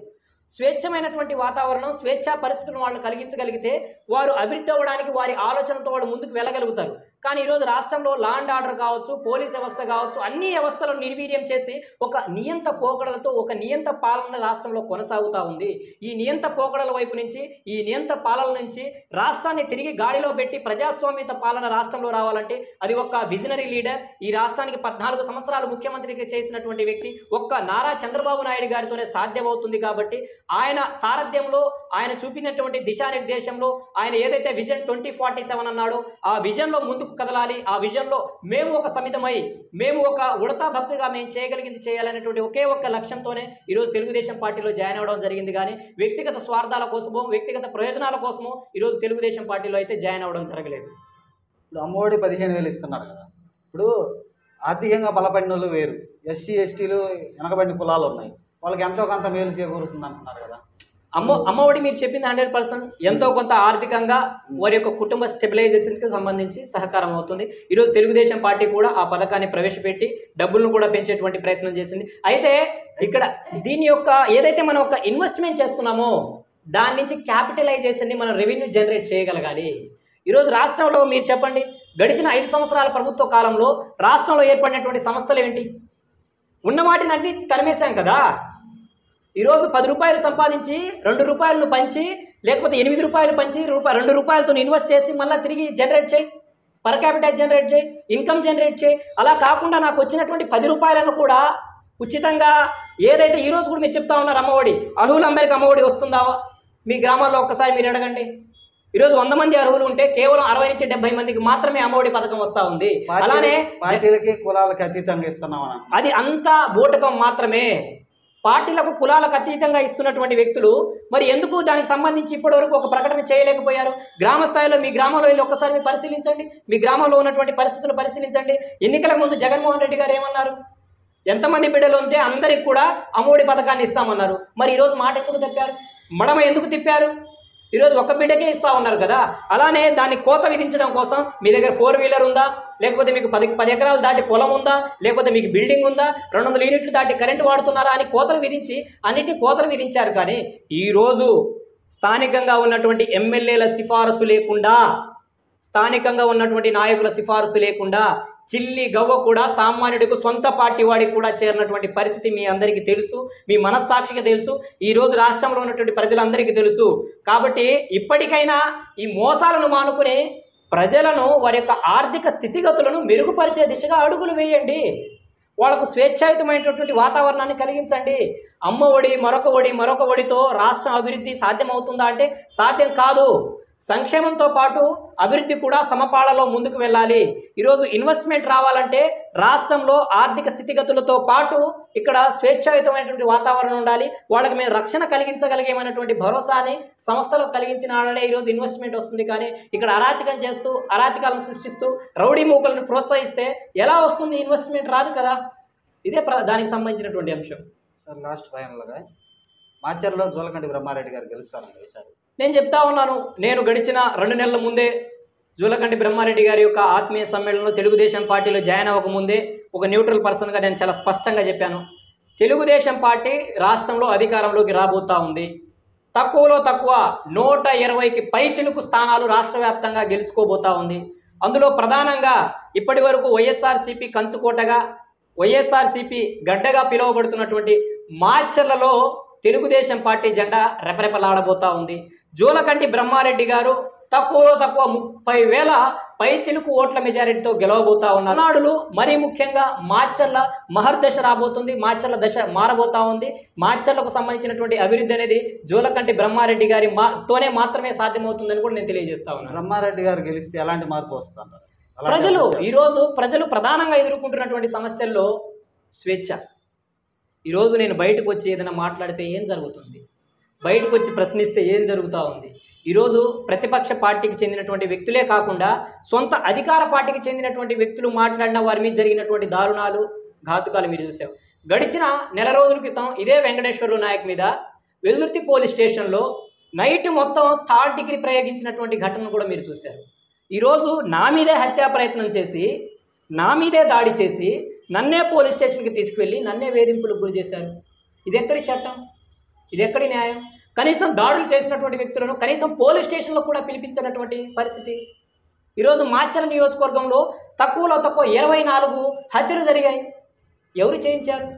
స్వేచ్ఛమైనటువంటి వాతావరణం, స్వేచ్ఛా పరిస్థితులను వాళ్ళు కలిగించగలిగితే వారు అభివృద్ధి అవ్వడానికి వారి ఆలోచనతో వాళ్ళు ముందుకు వెళ్ళగలుగుతారు. కానీ ఈరోజు రాష్ట్రంలో లా అండ్ ఆర్డర్ కావచ్చు, పోలీస్ వ్యవస్థ కావచ్చు, అన్ని వ్యవస్థలను నిర్వీర్యం చేసి ఒక నియంత పోకడలతో ఒక నియంత పాలన రాష్ట్రంలో కొనసాగుతూ ఉంది. ఈ నియంత పోకడల వైపు నుంచి, ఈ నియంత పాలన నుంచి రాష్ట్రాన్ని తిరిగి గాడిలో పెట్టి ప్రజాస్వామ్యత పాలన రాష్ట్రంలో రావాలంటే అది ఒక విజనరీ లీడర్, ఈ రాష్ట్రానికి 14 సంవత్సరాలు ముఖ్యమంత్రిగా చేసినటువంటి వ్యక్తి ఒక్క నారా చంద్రబాబు నాయుడు గారితోనే సాధ్యమవుతుంది. కాబట్టి ఆయన సారథ్యంలో, ఆయన చూపినటువంటి దిశానిర్దేశంలో, ఆయన ఏదైతే విజన్ 2047 అన్నాడో ఆ విజన్లో ముందుకు కదలాలి. ఆ విజన్లో మేము ఒక సమితమై, మేము ఒక ఉడతా భక్తిగా మేము చేయగలిగింది చేయాలనేటువంటి ఒకే ఒక్క లక్ష్యంతోనే ఈరోజు తెలుగుదేశం పార్టీలో జాయిన్ అవ్వడం జరిగింది. కానీ వ్యక్తిగత స్వార్థాల కోసమో, వ్యక్తిగత ప్రయోజనాల కోసమో ఈరోజు తెలుగుదేశం పార్టీలో అయితే జాయిన్ అవ్వడం జరగలేదు. ఇప్పుడు అమ్మఒడి 15,000 ఇస్తున్నారు కదా. ఇప్పుడు ఆర్థికంగా బలపడిన వాళ్ళు వేరు, ఎస్సీ ఎస్టీలు వెనకబడిన కులాలు ఉన్నాయి, వాళ్ళకి ఎంతో కొంత మేలు చేకూరుతుంది అంటున్నారు కదా. అమ్మఒడి మీరు చెప్పింది 100% ఎంతో కొంత ఆర్థికంగా వారి యొక్క కుటుంబ స్టెబిలైజేషన్కి సంబంధించి సహకారం అవుతుంది. ఈరోజు తెలుగుదేశం పార్టీ కూడా ఆ పథకాన్ని ప్రవేశపెట్టి డబ్బులను కూడా పెంచేటువంటి ప్రయత్నం చేసింది. అయితే ఇక్కడ దీని యొక్క ఏదైతే మనం ఒక ఇన్వెస్ట్మెంట్ చేస్తున్నామో దాని నుంచి క్యాపిటలైజేషన్ని మనం రెవెన్యూ జనరేట్ చేయగలగాలి. ఈరోజు రాష్ట్రంలో మీరు చెప్పండి, గడిచిన 5 సంవత్సరాల ప్రభుత్వ కాలంలో రాష్ట్రంలో ఏర్పడినటువంటి సమస్యలు ఏంటి? ఉన్న వాటిని అన్ని తరిమేశాం కదా. ఈరోజు 10 రూపాయలు సంపాదించి 2 రూపాయలను పంచి, లేకపోతే 8 రూపాయలు పంచి 2 రూపాయలతో ఇన్వెస్ట్ చేసి మళ్ళీ తిరిగి జనరేట్ చేయి, పర్ క్యాపిటల్ జనరేట్ చేయి, ఇన్కమ్ జనరేట్ చేయి. అలా కాకుండా నాకు వచ్చినటువంటి 10 రూపాయలను కూడా ఉచితంగా ఏదైతే ఈరోజు కూడా మీరు చెప్తా ఉన్నారు అమ్మఒడి, అర్హులందరికీ అమ్మఒడి వస్తుందా? మీ గ్రామాల్లో ఒక్కసారి మీరు అడగండి. ఈరోజు 100 మంది అర్హులు ఉంటే కేవలం 60 నుంచి 70 మందికి మాత్రమే అమ్మఒడి పథకం వస్తూ ఉంది. అలానే పార్టీలకి కులాలకు అతీతంగా ఇస్తున్నామని అది అంతా బూటకం మాత్రమే. పార్టీలకు కులాలకు అతీతంగా ఇస్తున్నటువంటి వ్యక్తులు మరి ఎందుకు దానికి సంబంధించి ఇప్పటివరకు ఒక ప్రకటన చేయలేకపోయారు? గ్రామ స్థాయిలో మీ గ్రామంలో వెళ్ళి ఒక్కసారి మీరు పరిశీలించండి, మీ గ్రామంలో ఉన్నటువంటి పరిస్థితులు పరిశీలించండి. ఎన్నికల ముందు జగన్మోహన్ రెడ్డి గారు ఏమన్నారు? ఎంతమంది బిడ్డలు ఉంటే అందరికి కూడా అమ్మఒడి పథకాన్ని ఇస్తామన్నారు. మరి ఈరోజు మాట ఎందుకు తిప్పారు? మడమ ఎందుకు తిప్పారు? ఈరోజు ఒక్క బిడ్డకే ఇస్తా ఉన్నారు కదా. అలానే దాన్ని కోత విధించడం కోసం మీ దగ్గర 4 వీలర్ ఉందా, లేకపోతే మీకు 10 ఎకరాలు దాటి పొలం ఉందా, లేకపోతే మీకు బిల్డింగ్ ఉందా, 200 యూనిట్లు దాటి కరెంటు వాడుతున్నారా అని కోతలు విధించి అన్నింటినీ కోతలు విధించారు. కానీ ఈరోజు స్థానికంగా ఉన్నటువంటి ఎమ్మెల్యేల సిఫారసు లేకుండా, స్థానికంగా ఉన్నటువంటి నాయకుల సిఫారసు లేకుండా చిల్లి గవ్వ కూడా సామాన్యుడికి సొంత పార్టీ వాడికి కూడా చేరినటువంటి పరిస్థితి మీ అందరికీ తెలుసు, మీ మనస్సాక్షిగా తెలుసు, ఈరోజు రాష్ట్రంలో ఉన్నటువంటి ప్రజలందరికీ తెలుసు. కాబట్టి ఇప్పటికైనా ఈ మోసాలను మానుకుని ప్రజలను వారి యొక్క ఆర్థిక స్థితిగతులను మెరుగుపరిచే దిశగా అడుగులు వేయండి. వాళ్ళకు స్వేచ్ఛాయుతమైనటువంటి వాతావరణాన్ని కలిగించండి. అమ్మ ఒడి మరొక ఒడితో రాష్ట్రం అభివృద్ధి సాధ్యమవుతుందా అంటే సాధ్యం కాదు. సంక్షేమంతో పాటు అభివృద్ధి కూడా సమపాళలో ముందుకు వెళ్ళాలి. ఈరోజు ఇన్వెస్ట్మెంట్ రావాలంటే రాష్ట్రంలో ఆర్థిక స్థితిగతులతో పాటు ఇక్కడ స్వేచ్ఛాయుతమైనటువంటి వాతావరణం ఉండాలి. వాళ్ళకి మేము రక్షణ కలిగించగలిగేమైనటువంటి భరోసాని సంస్థలకు కలిగించిన వాళ్ళే ఈరోజు ఇన్వెస్ట్మెంట్ వస్తుంది. కానీ ఇక్కడ అరాచకం చేస్తూ అరాచకాలను సృష్టిస్తూ రౌడీ మూకలను ప్రోత్సహిస్తే ఎలా వస్తుంది ఇన్వెస్ట్మెంట్? రాదు కదా. ఇదే దానికి సంబంధించినటువంటి అంశం. సార్ లాస్ట్ ఫైనల్గా మాచర్లో జూలకంటి బ్రహ్మారెడ్డి గారు గెలుస్తారండి ఈసారి. నేను చెప్తా ఉన్నాను, నేను గడిచిన 2 నెలల ముందే జూలకంటి బ్రహ్మారెడ్డి గారి యొక్క ఆత్మీయ సమ్మేళనంలో తెలుగుదేశం పార్టీలో జాయిన్ అవ్వకముందే ఒక న్యూట్రల్ పర్సన్గా నేను చాలా స్పష్టంగా చెప్పాను, తెలుగుదేశం పార్టీ రాష్ట్రంలో అధికారంలోకి రాబోతూ ఉంది. తక్కువలో తక్కువ 120కి పైచిలుకు స్థానాలు రాష్ట్ర వ్యాప్తంగా గెలుచుకోబోతా ఉంది. అందులో ప్రధానంగా ఇప్పటి వరకు వైఎస్ఆర్సీపీ కంచుకోటగా, వైఎస్ఆర్సీపీ గడ్డగా పిలువబడుతున్నటువంటి మాచర్లలో తెలుగుదేశం పార్టీ జెండా రెపరెపలాడబోతా ఉంది. జూలకంటి బ్రహ్మారెడ్డి గారు తక్కువలో తక్కువ 30,000 పైచిలుకు ఓట్ల మెజారిటీతో గెలవబోతా ఉన్నారు. నాడులు మరీ ముఖ్యంగా మాచర్ల మహర్దశ రాబోతుంది. మాచర్ల దశ మారబోతా ఉంది. మాచర్లకు సంబంధించినటువంటి అభివృద్ధి అనేది జూలకంటి బ్రహ్మారెడ్డి గారి తోనే మాత్రమే సాధ్యమవుతుందని కూడా నేను తెలియజేస్తా ఉన్నాను. బ్రహ్మారెడ్డి గారు గెలిస్తే ఎలాంటి మార్పు వస్తుంది? ప్రజలు ప్రధానంగా ఎదుర్కొంటున్నటువంటి సమస్యల్లో స్వేచ్ఛ. ఈరోజు నేను బయటకు వచ్చి ఏదైనా మాట్లాడితే ఏం జరుగుతుంది, బయటకు వచ్చి ప్రశ్నిస్తే ఏం జరుగుతూ ఉంది? ఈరోజు ప్రతిపక్ష పార్టీకి చెందినటువంటి వ్యక్తులే కాకుండా సొంత అధికార పార్టీకి చెందినటువంటి వ్యక్తులు మాట్లాడిన వారి మీద జరిగినటువంటి దారుణాలు, ఘాతుకాలు మీరు చూసాం. గడిచిన నెల రోజుల క్రితం ఇదే వెంకటేశ్వర్లు నాయక్ మీద వెల్దుర్తి పోలీస్ స్టేషన్లో నైట్ మొత్తం 3rd డిగ్రీ ప్రయోగించినటువంటి ఘటనను కూడా మీరు చూశారు. ఈరోజు నా మీదే హత్యా ప్రయత్నం చేసి, నా మీదే దాడి చేసి, నన్నే పోలీస్ స్టేషన్కి తీసుకువెళ్ళి నన్నే వేధింపులకు గురి చేశారు. ఇది ఎక్కడి చట్టం? ఇది ఎక్కడి న్యాయం? కనీసం దాడులు చేసినటువంటి వ్యక్తులను కనీసం పోలీస్ స్టేషన్లో కూడా పిలిపించినటువంటి పరిస్థితి. ఈరోజు మాచర్ల నియోజకవర్గంలో తక్కువలో తక్కువ 24 హత్యలు జరిగాయి. ఎవరు చేయించారు?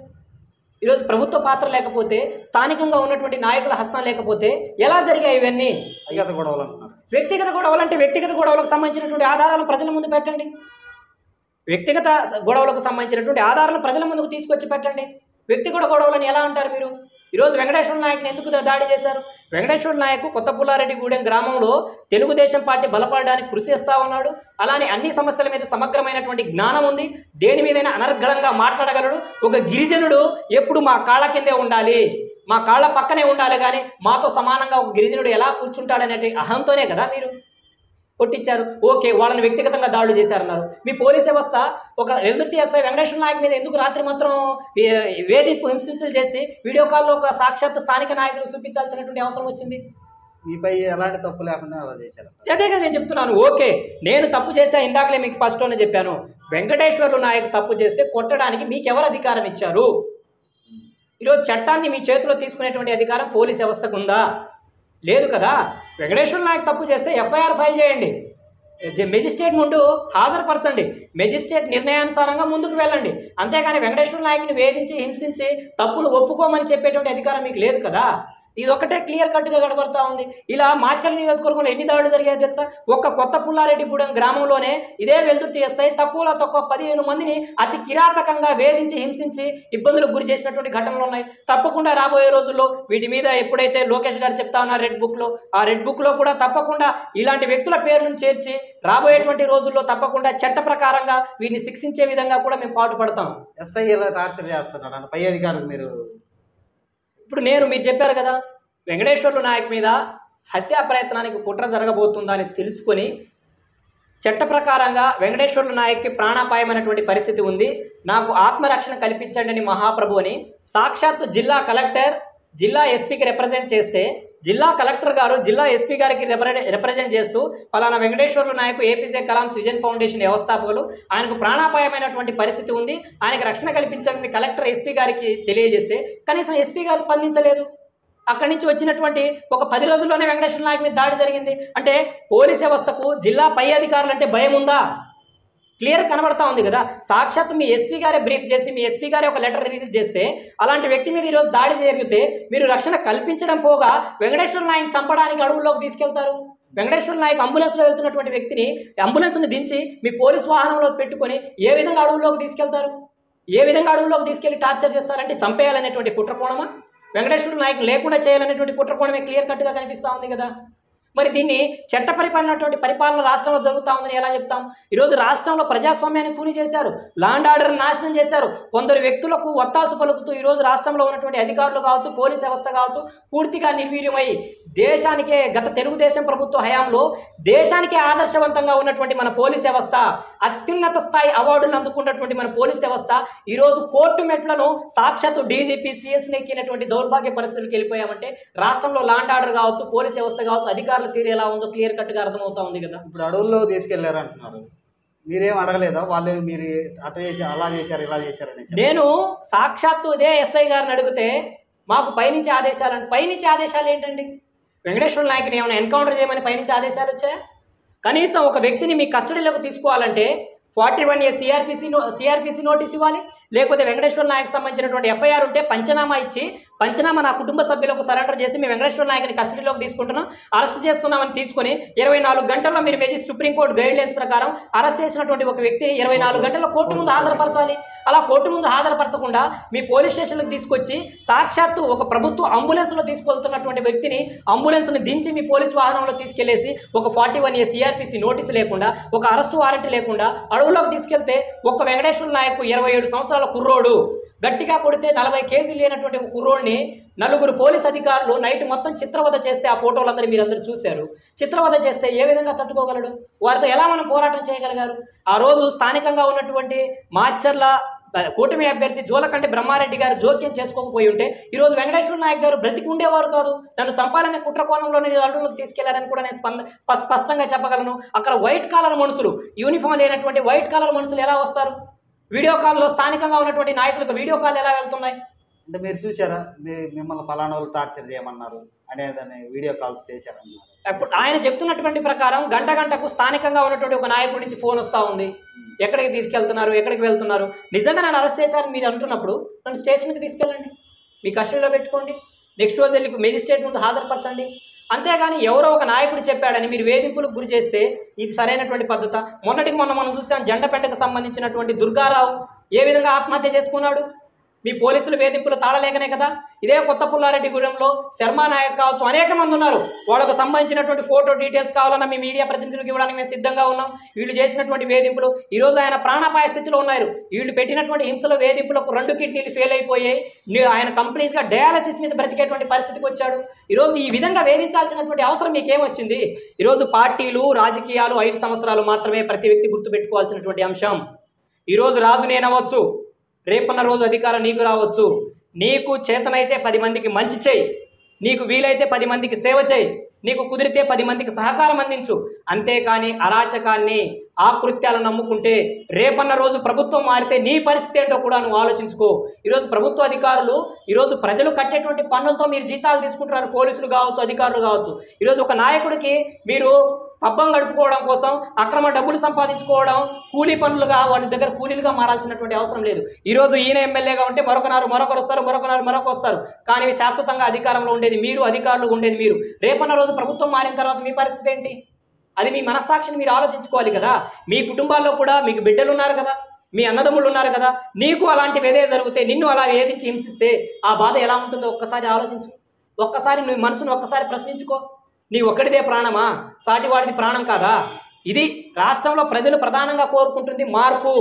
ఈరోజు ప్రభుత్వ పాత్ర లేకపోతే, స్థానికంగా ఉన్నటువంటి నాయకుల హస్తం లేకపోతే ఎలా జరిగాయి ఇవన్నీ? వ్యక్తిగత గొడవలంటే వ్యక్తిగత గొడవలకు సంబంధించినటువంటి ఆధారాలను ప్రజల ముందు పెట్టండి. వ్యక్తిగత గొడవలకు సంబంధించినటువంటి ఆధారాలను ప్రజల ముందుకు తీసుకొచ్చి పెట్టండి. వ్యక్తిగత గొడవలను ఎలా అంటారు మీరు? ఈరోజు వెంకటేశ్వర నాయక్ని ఎందుకు దాడి చేశారు? వెంకటేశ్వర నాయక్ కొత్త పుల్లారెడ్డిగూడెం గ్రామంలో తెలుగుదేశం పార్టీ బలపడడానికి కృషి చేస్తూ ఉన్నాడు. అలానే అన్ని సమస్యల మీద సమగ్రమైనటువంటి జ్ఞానం ఉంది. దేని మీదైనా అనర్గళంగా మాట్లాడగలడు. ఒక గిరిజనుడు ఎప్పుడు మా కాళ్ళ కిందే ఉండాలి, మా కాళ్ళ పక్కనే ఉండాలి, కానీ మాతో సమానంగా ఒక గిరిజనుడు ఎలా కూర్చుంటాడనే అహంతోనే కదా మీరు కొట్టించారు. ఓకే, వాళ్ళని వ్యక్తిగతంగా దాడులు చేశారన్నారు. మీ పోలీస్ వ్యవస్థ ఒక వెల్దుర్తి ఎస్ఐ వెంకటేశ్వర నాయక్ మీద ఎందుకు రాత్రి మాత్రం వేధింపు హింసలు చేసి వీడియో కాల్లో ఒక సాక్షాత్తు స్థానిక నాయకులు చూపించాల్సినటువంటి అవసరం వచ్చింది? మీపై ఎలాంటి తప్పు లేకుండా అలా చేశారు. అదే కదా నేను చెప్తున్నాను. ఓకే, నేను తప్పు చేశా, ఇందాకలే మీకు ఫస్ట్లోనే చెప్పాను. వెంకటేశ్వర్లు నాయక్ తప్పు చేస్తే కొట్టడానికి మీకు ఎవరు అధికారం ఇచ్చారు? ఈరోజు చట్టాన్ని మీ చేతిలో తీసుకునేటువంటి అధికారం పోలీస్ వ్యవస్థకు ఉందా? లేదు కదా. వెంకటేశ్వర నాయక్ తప్పు చేస్తే ఎఫ్ఐఆర్ ఫైల్ చేయండి, మెజిస్ట్రేట్ ముందు హాజరుపరచండి, మెజిస్ట్రేట్ నిర్ణయానుసారంగా ముందుకు వెళ్ళండి. అంతేగాని వెంకటేశ్వర నాయక్ని వేధించి హింసించి తప్పులు ఒప్పుకోమని చెప్పేటువంటి అధికారం మీకు లేదు కదా. ఇది ఒకటే క్లియర్ కట్గా కనబడతా ఉంది. ఇలా మాచర్ల నియోజకవర్గంలో ఎన్ని దాడులు జరిగాయో తెలుసా? ఒక్క కొత్త పుల్లారెడ్డిగూడెం గ్రామంలోనే ఇదే వెల్దుర్తి ఎస్ఐ తక్కువలో తక్కువ 15 మందిని అతి కిరాతకంగా వేధించి హింసించి ఇబ్బందులకు గురి చేసినటువంటి ఘటనలు ఉన్నాయి. తప్పకుండా రాబోయే రోజుల్లో వీటి మీద ఎప్పుడైతే లోకేష్ గారు చెప్తా ఉన్నారు రెడ్ బుక్లో, ఆ రెడ్ బుక్లో కూడా తప్పకుండా ఇలాంటి వ్యక్తుల పేర్లను చేర్చి రాబోయేటువంటి రోజుల్లో తప్పకుండా చట్ట ప్రకారంగా వీరిని శిక్షించే విధంగా కూడా మేము పాటుపడతాం. ఎస్ఐ ఎలా టార్చర్ చేస్తున్నారు పై అధికారులు? ఇప్పుడు మీరు చెప్పారు కదా, వెంకటేశ్వర్లు నాయక్ మీద హత్యా ప్రయత్నానికి కుట్ర జరగబోతుందని తెలుసుకొని చట్ట ప్రకారంగా వెంకటేశ్వర్లు నాయక్కి ప్రాణాపాయమైనటువంటి పరిస్థితి ఉంది, నాకు ఆత్మరక్షణ కల్పించండి అని మహాప్రభు అని సాక్షాత్తు జిల్లా కలెక్టర్ జిల్లా ఎస్పీకి రిప్రజెంట్ చేస్తే, జిల్లా కలెక్టర్ గారు జిల్లా ఎస్పీ గారికి రిప్రజెంట్ చేస్తూ పలానా వెంకటేశ్వర్లు నాయక్ ఏపీజే కలాం సృజన్ ఫౌండేషన్ వ్యవస్థాపకులు, ఆయనకు ప్రాణాపాయమైనటువంటి పరిస్థితి ఉంది, ఆయనకు రక్షణ కల్పించండి కలెక్టర్ ఎస్పీ గారికి తెలియజేస్తే కనీసం ఎస్పీ గారు స్పందించలేదు. అక్కడి నుంచి వచ్చినటువంటి ఒక 10 రోజుల్లోనే వెంకటేశ్వర నాయక్ మీద దాడి జరిగింది. అంటే పోలీస్ వ్యవస్థకు జిల్లా పై అధికారులు అంటే భయం ఉందా? క్లియర్ కనబడతా ఉంది కదా. సాక్షాత్తు మీ ఎస్పీ గారే బ్రీఫ్ చేసి మీ ఎస్పీ గారే ఒక లెటర్ రిలీజ్ చేస్తే అలాంటి వ్యక్తి మీద ఈరోజు దాడి జరిగితే మీరు రక్షణ కల్పించడం పోగా వెంకటేశ్వర నాయక్ చంపడానికి అడవుల్లోకి తీసుకెళ్తారు. వెంకటేశ్వర నాయక్ అంబులెన్స్లో వెళ్తున్నటువంటి వ్యక్తిని అంబులెన్స్ను దించి మీ పోలీస్ వాహనంలో పెట్టుకొని ఏ విధంగా అడవుల్లోకి తీసుకెళ్తారు? ఏ విధంగా అడవుల్లోకి తీసుకెళ్లి టార్చర్ చేస్తారంటే చంపేయాలనేటువంటి కుట్రకోణమా? వెంకటేశ్వర నాయక్ లేకుండా చేయాలనేటువంటి కుట్రకోణమే క్లియర్ కట్గా కనిపిస్తూ ఉంది కదా. మరి దీన్ని చట్ట పరిపాలనటువంటి పరిపాలన రాష్ట్రంలో జరుగుతూ ఉందని ఎలా చెప్తాం? ఈరోజు రాష్ట్రంలో ప్రజాస్వామ్యాన్ని కూని చేశారు, లాండ్ ఆర్డర్ నాశనం చేశారు, కొందరు వ్యక్తులకు ఒత్తాసు పలుకుతూ ఈరోజు రాష్ట్రంలో ఉన్నటువంటి అధికారులు కావచ్చు, పోలీస్ వ్యవస్థ కావచ్చు, పూర్తిగా నిర్వీర్యమై దేశానికే గత తెలుగుదేశం ప్రభుత్వ హయాంలో దేశానికే ఆదర్శవంతంగా ఉన్నటువంటి మన పోలీస్ వ్యవస్థ, అత్యున్నత స్థాయి అవార్డులను అందుకున్నటువంటి మన పోలీస్ వ్యవస్థ ఈరోజు కోర్టు మెట్లను సాక్షాత్తు డీజీపీ సిఎస్ని ఎక్కినటువంటి దౌర్భాగ్య పరిస్థితులకు వెళ్ళిపోయామంటే రాష్ట్రంలో లాండ్ ఆర్డర్ కావచ్చు, పోలీస్ వ్యవస్థ కావచ్చు, అధికారుల తీరు ఎలా ఉందో క్లియర్ కట్గా అర్థమవుతా ఉంది కదా. ఇప్పుడు అడవుల్లో తీసుకెళ్లారు అంటున్నారు, మీరేం అడగలేదా? వాళ్ళు మీరు అట్లా చేశారు, అలా చేశారు, ఇలా చేశారని? నేను సాక్షాత్తు ఇదే ఎస్ఐ గారిని అడిగితే మాకు పైనుంచి ఆదేశాలు అంటే, పైనుంచి ఆదేశాలు ఏంటండి? వెంకటేశ్వర నాయకుని ఏమైనా ఎన్కౌంటర్ చేయమని పైనుంచి ఆదేశాలు వచ్చాయా? కనీసం ఒక వ్యక్తిని మీ కస్టడీలోకి తీసుకోవాలంటే 41A సిఆర్పిసి నోటీస్ ఇవ్వాలి, లేకపోతే వెంకటేశ్వర నాయక్ సంబంధించినటువంటి ఎఫ్ఐఆర్ ఉంటే పంచనామా ఇచ్చి, పంచనామా నా కుటుంబ సభ్యులకు సరెండర్ చేసి మీ వెంకటేశ్వర నాయకుని కస్టడీలోకి తీసుకుంటున్నాం, అరెస్ట్ చేస్తున్నామని తీసుకొని 24 గంటల్లో మీరు సుప్రీంకోర్టు గైడ్ లైన్స్ ప్రకారం అరెస్ట్ చేసినటువంటి ఒక వ్యక్తిని 24 గంటల్లో కోర్టు ముందు హాజరుపరచాలి. అలా కోర్టు ముందు హాజరుపరచకుండా మీ పోలీస్ స్టేషన్లకు తీసుకొచ్చి సాక్షాత్తు ఒక ప్రభుత్వ అంబులెన్స్లో తీసుకెళ్తున్నటువంటి వ్యక్తిని అంబులెన్స్ని దించి మీ పోలీస్ వాహనంలో తీసుకెళ్లేసి ఒక 41A సిఆర్పిసి నోటీసు లేకుండా, ఒక అరెస్టు వారెంట్ లేకుండా అడవులోకి తీసుకెళ్తే ఒక వెంకటేశ్వర నాయక్ 27 సంవత్సరాల కుర్రోడు గట్టిగా కొడితే 40 కేజీలు లేనటువంటి ఒక కుర్రోడిని 4 పోలీస్ అధికారులు నైట్ మొత్తం చిత్రవధ చేస్తే ఆ ఫోటోలందరూ మీరందరూ చూశారు. చిత్రవధ చేస్తే ఏ విధంగా తట్టుకోగలడు? వారితో ఎలా మనం పోరాటం చేయగలిగారు? ఆ రోజు స్థానికంగా ఉన్నటువంటి మాచర్ల కూటమి అభ్యర్థి జోలకంటి బ్రహ్మారెడ్డి గారు జోక్యం చేసుకోకపోయి ఉంటే ఈరోజు వెంకటేశ్వర నాయక్ గారు బ్రతికి ఉండేవారు కాదు. నన్ను చంపాలనే కుట్ర కోణంలో నేను అడుగులకు తీసుకెళ్లారని కూడా నేను స్పష్టంగా చెప్పగలను. అక్కడ వైట్ కాలర్ మనుషులు, యూనిఫామ్ లేనటువంటి వైట్ కాలర్ మనుషులు ఎలా వస్తారు? వీడియో కాల్లో స్థానికంగా ఉన్నటువంటి నాయకులకు వీడియో కాల్ ఎలా వెళ్తున్నాయి? అంటే మీరు చూసారా, మిమ్మల్ని పలానా వాళ్ళు టార్చర్ చేయమన్నారు అనేదాన్ని వీడియో కాల్స్ చేశారన్నారు. అప్పుడు ఆయన చెప్తున్నటువంటి ప్రకారం గంటకు స్థానికంగా ఉన్నటువంటి ఒక నాయకుడి నుంచి ఫోన్ వస్తూ ఉంది, ఎక్కడికి తీసుకెళ్తున్నారు, ఎక్కడికి వెళ్తున్నారు, నిజంగా నన్ను అరెస్ట్ చేశారని మీరు అంటున్నప్పుడు నన్ను స్టేషన్కి తీసుకెళ్ళండి, మీ కస్టడీలో పెట్టుకోండి, నెక్స్ట్ రోజు వెళ్ళి మెజిస్ట్రేట్ ముందు హాజరుపరచండి. అంతేగాని ఎవరో ఒక నాయకుడు చెప్పాడని మీరు వేధింపులకు గురి చేస్తే ఇది సరైనటువంటి పద్ధత? మొన్నటికి మనం చూసాం, జెండపెంటకు సంబంధించినటువంటి దుర్గారావు ఏ విధంగా ఆత్మహత్య చేసుకున్నాడు? మీ పోలీసులు వేధింపులు తాళలేకనే కదా. ఇదే కొత్త పుల్లారెడ్డిగూడెంలో శర్మా నాయక్ కావచ్చు, అనేక మంది ఉన్నారు. వాళ్ళకు సంబంధించినటువంటి ఫోటో డీటెయిల్స్ కావాలన్నా మీ మీడియా ప్రతినిధులకు ఇవ్వడానికి మేము సిద్ధంగా ఉన్నాం. వీళ్ళు చేసినటువంటి వేధింపులు, ఈరోజు ఆయన ప్రాణాపాయ స్థితిలో ఉన్నారు. వీళ్ళు పెట్టినటువంటి హింసల వేధింపులకు 2 కిడ్నీలు ఫెయిల్ అయిపోయాయి. ఆయన కంప్లీట్గా డయాలసిస్ మీద బ్రతికేటువంటి పరిస్థితికి వచ్చాడు. ఈరోజు ఈ విధంగా వేధించాల్సినటువంటి అవసరం మీకేమొచ్చింది? ఈరోజు పార్టీలు, రాజకీయాలు 5 సంవత్సరాలు మాత్రమే ప్రతి వ్యక్తి గుర్తుపెట్టుకోవాల్సినటువంటి అంశం. ఈరోజు రాజు నేనవచ్చు, రేపన్న రోజు అధికారం నీకు రావచ్చు. నీకు చేతనైతే 10 మందికి మంచి చేయి, నీకు వీలైతే 10 మందికి సేవ చేయి, నీకు కుదిరితే 10 మందికి సహకారం అందించు. అంతేకాని అరాచకాన్ని, ఆకృత్యాలను నమ్ముకుంటే రేపన్న రోజు ప్రభుత్వం మారితే నీ పరిస్థితి ఏంటో కూడా నువ్వు ఆలోచించుకో. ఈరోజు ప్రభుత్వ అధికారులు, ఈరోజు ప్రజలు కట్టేటువంటి పన్నులతో మీరు జీతాలు తీసుకుంటున్నారు, పోలీసులు కావచ్చు, అధికారులు కావచ్చు. ఈరోజు ఒక నాయకుడికి మీరు పబ్బం గడుపుకోవడం కోసం అక్రమ డబ్బులు సంపాదించుకోవడం, కూలీ పనులుగా వాళ్ళ దగ్గర కూలీలుగా మారాల్సినటువంటి అవసరం లేదు. ఈరోజు ఈయన ఎమ్మెల్యేగా ఉంటే మరొకరు వస్తారు, మరొకరు వస్తారు. కానీ శాశ్వతంగా అధికారంలో ఉండేది మీరు, అధికారులు ఉండేది మీరు. రేపన్న రోజు ప్రభుత్వం మారిన తర్వాత మీ పరిస్థితి ఏంటి? అది మీ మనస్సాక్షిని మీరు ఆలోచించుకోవాలి కదా. మీ కుటుంబాల్లో కూడా మీకు బిడ్డలు ఉన్నారు కదా, మీ అన్నదమ్ముళ్ళు ఉన్నారు కదా. నీకు అలాంటి వేదే జరిగితే, నిన్ను అలా వేధించి హింసిస్తే ఆ బాధ ఎలా ఉంటుందో ఒక్కసారి ఆలోచించు. ఒక్కసారి నీ మనసును ఒక్కసారి ప్రశ్నించుకో. నీ ఒక్కడిదే ప్రాణమా? సాటివాడిది ప్రాణం కాదా? ఇది రాష్ట్రంలో ప్రజలు ప్రధానంగా కోరుకుంటుంది మార్పు.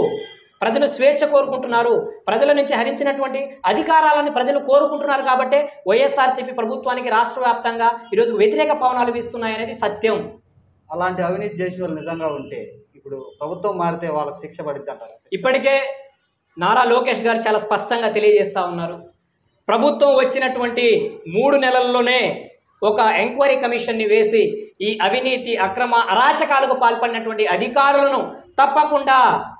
ప్రజలు స్వేచ్ఛ కోరుకుంటున్నారు. ప్రజల నుంచి హరించినటువంటి అధికారాలను ప్రజలు కోరుకుంటున్నారు. కాబట్టి వైఎస్ఆర్సీపీ ప్రభుత్వానికి రాష్ట్ర వ్యాప్తంగా ఈరోజు వ్యతిరేక పవనాలు వీస్తున్నాయనేది సత్యం. అలాంటి అవినీతి చేసిన వాళ్ళు నిజంగా ఉంటే ఇప్పుడు ప్రభుత్వం మారితే వాళ్ళకి శిక్ష పడిద్ది అంటారు. ఇప్పటికే నారా లోకేష్ గారు చాలా స్పష్టంగా తెలియజేస్తూ ఉన్నారు. ప్రభుత్వం వచ్చినటువంటి 3 నెలల్లోనే ఒక ఎంక్వైరీ కమిషన్ని వేసి ఈ అవినీతి, అక్రమ, అరాచకాలకు పాల్పడినటువంటి అధికారులను తప్పకుండా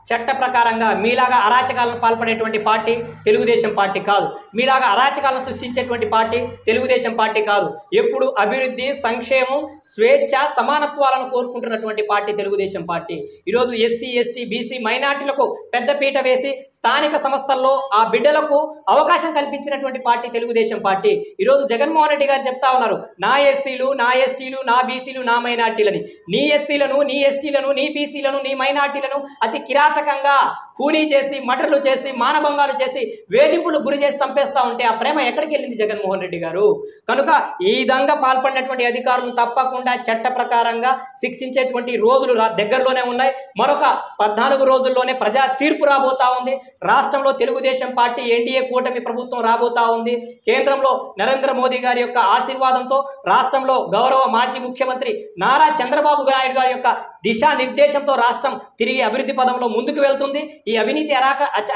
చట్ట ప్రకారంగా, మీలాగా అరాచకాలను పాల్పడేటువంటి పార్టీ తెలుగుదేశం పార్టీ కాదు. మీలాగా అరాచకాలను సృష్టించేటువంటి పార్టీ తెలుగుదేశం పార్టీ కాదు. ఎప్పుడు అభివృద్ధి, సంక్షేమం, స్వేచ్ఛ, సమానత్వాలను కోరుకుంటున్నటువంటి పార్టీ తెలుగుదేశం పార్టీ. ఈరోజు ఎస్సీ, ఎస్టీ, బీసీ, మైనార్టీలకు పెద్దపీట వేసి స్థానిక సంస్థల్లో ఆ బిడ్డలకు అవకాశం కల్పించినటువంటి పార్టీ తెలుగుదేశం పార్టీ. ఈరోజు జగన్మోహన్ రెడ్డి గారు చెప్తా ఉన్నారు, నా ఎస్సీలు, నా ఎస్టీలు, నా బీసీలు, నా మైనార్టీలని. నీ ఎస్సీలను, నీ ఎస్టీలను, నీ బీసీలను, నీ మైనార్టీలను అతి కిరాతకంగా కూనీ చేసి మర్డర్లు చేసి మానభంగాలు చేసి వేధింపులు గురి చేసి చంపేస్తా ఉంటే ఆ ప్రేమ ఎక్కడికి వెళ్ళింది జగన్మోహన్ రెడ్డి గారు? కనుక ఈ విధంగా పాల్పడినటువంటి అధికారులను తప్పకుండా చట్ట ప్రకారంగా శిక్షించేటువంటి రోజులు దగ్గరలోనే ఉన్నాయి. మరొక 14 రోజుల్లోనే ప్రజా తీర్పు రాబోతా ఉంది. రాష్ట్రంలో తెలుగుదేశం పార్టీ ఎన్డీఏ కూటమి ప్రభుత్వం రాబోతా ఉంది. కేంద్రంలో నరేంద్ర మోదీ గారి యొక్క ఆశీర్వాదంతో రాష్ట్రంలో గౌరవ మాజీ ముఖ్యమంత్రి నారా చంద్రబాబు నాయుడు గారి యొక్క దిశానిర్దేశంతో రాష్ట్రం తిరిగి అభివృద్ధి పదంలో ముందుకు వెళ్తుంది. ఈ అవినీతి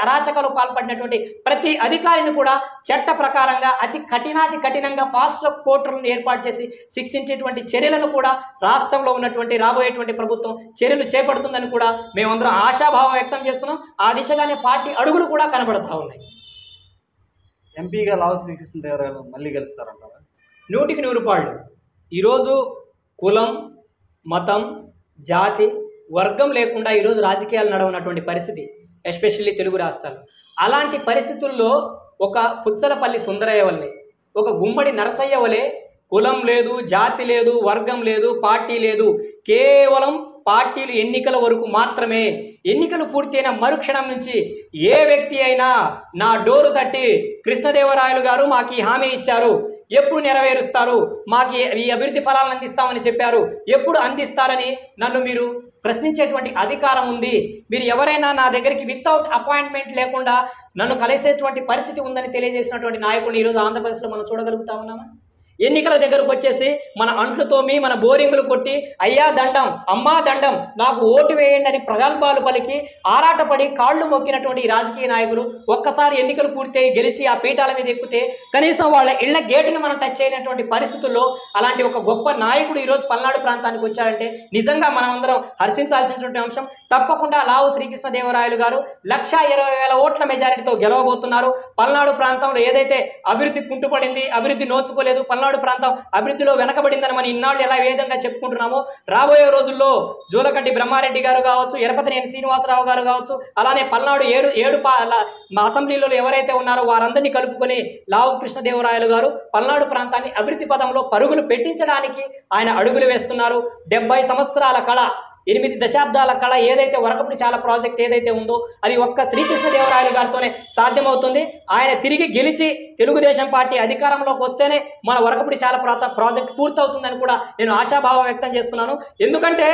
అరాచకాలు పాల్పడినటువంటి ప్రతి అధికారిని కూడా చట్ట ప్రకారంగా అతి కఠినంగా ఫాస్ట్ ట్రాక్ కోర్టులను ఏర్పాటు చేసి శిక్షించేటువంటి చర్యలను కూడా రాష్ట్రంలో ఉన్నటువంటి రాబోయేటువంటి ప్రభుత్వం చర్యలు చేపడుతుందని కూడా మేమందరం ఆశాభావం వ్యక్తం చేస్తున్నాం. ఆ దిశగానే పార్టీ అడుగులు కూడా కనబడతా ఉన్నాయి. ఎంపీగా లావు శ్రీకృష్ణదేవరాయలు మళ్ళీ గెలుస్తారంటారా? 100కి 100 రూపాయలు. ఈరోజు కులం, మతం, జాతి, వర్గం లేకుండా ఈరోజు రాజకీయాలు నడవనటువంటి పరిస్థితి, ఎస్పెషల్లీ తెలుగు రాష్ట్రాలు. అలాంటి పరిస్థితుల్లో ఒక పుచ్చలపల్లి సుందరయ్య వల్లే, ఒక గుమ్మడి నరసయ్య వలె కులం లేదు, జాతి లేదు, వర్గం లేదు, పార్టీ లేదు, కేవలం పార్టీలు ఎన్నికల వరకు మాత్రమే. ఎన్నికలు పూర్తయిన మరుక్షణం నుంచి ఏ వ్యక్తి అయినా నా డోరు తట్టి కృష్ణదేవరాయలు గారు మాకు ఈ హామీ ఇచ్చారు, ఎప్పుడు నెరవేరుస్తారు, మాకు ఈ అభివృద్ధి ఫలాలను అందిస్తామని చెప్పారు, ఎప్పుడు అందిస్తారని నన్ను మీరు ప్రశ్నించేటువంటి అధికారం ఉంది. మీరు ఎవరైనా నా దగ్గరికి వితౌట్ అపాయింట్మెంట్ లేకుండా నన్ను కలిసేటువంటి పరిస్థితి ఉందని తెలియజేసినటువంటి నాయకుడిని ఈరోజు ఆంధ్రప్రదేశ్లో మనం చూడగలుగుతా ఉన్నామా? ఎన్నికల దగ్గరకు వచ్చేసి మన అంట్లు తోమి మన బోరింగులు కొట్టి అయ్యా దండం, అమ్మా దండం, నాకు ఓటు వేయండి అని ప్రగల్భాలు పలికి ఆరాటపడి కాళ్ళు మొక్కినటువంటి ఈ రాజకీయ నాయకులు ఒక్కసారి ఎన్నికలు పూర్తయి గెలిచి ఆ పీఠాల మీద ఎక్కితే కనీసం వాళ్ళ ఇళ్ల గేటుని మనం టచ్ అయినటువంటి పరిస్థితుల్లో అలాంటి ఒక గొప్ప నాయకుడు ఈరోజు పల్నాడు ప్రాంతానికి వచ్చారంటే నిజంగా మనం అందరం హర్షించాల్సినటువంటి అంశం. తప్పకుండా లావు శ్రీకృష్ణదేవరాయలు గారు 1,20,000 ఓట్ల మెజారిటీతో గెలవబోతున్నారు. పల్నాడు ప్రాంతంలో ఏదైతే అభివృద్ధి కుంటుపడింది, అభివృద్ధి నోచుకోలేదు, పల్నాడు ప్రాంతం అభివృద్ధిలో వెనకబడిందని మనం ఇన్నాళ్ళు ఎలా ఏ విధంగా చెప్పుకుంటున్నామో రాబోయే రోజుల్లో జోలకంటి బ్రహ్మారెడ్డి గారు కావచ్చు, ఎరపతినేని శ్రీనివాసరావు గారు కావచ్చు, అలానే పల్నాడు ఏడు అసెంబ్లీలో ఎవరైతే ఉన్నారో వారందరినీ కలుపుకొని లావు కృష్ణదేవరాయలు గారు పల్నాడు ప్రాంతాన్ని అభివృద్ధి పదంలో పరుగులు పెట్టించడానికి ఆయన అడుగులు వేస్తున్నారు. 70 సంవత్సరాల కళ, 8 దశాబ్దాల కళ ఏదైతే వరకపుడిశాల ప్రాజెక్ట్ ఏదైతే ఉందో అది ఒక్క శ్రీకృష్ణదేవరాయలు గారితోనే సాధ్యమవుతుంది. ఆయన తిరిగి గెలిచి తెలుగుదేశం పార్టీ అధికారంలోకి వస్తేనే మన వరకపుడిశాల ప్రాజెక్ట్ పూర్తవుతుందని కూడా నేను ఆశాభావం వ్యక్తం చేస్తున్నాను. ఎందుకంటే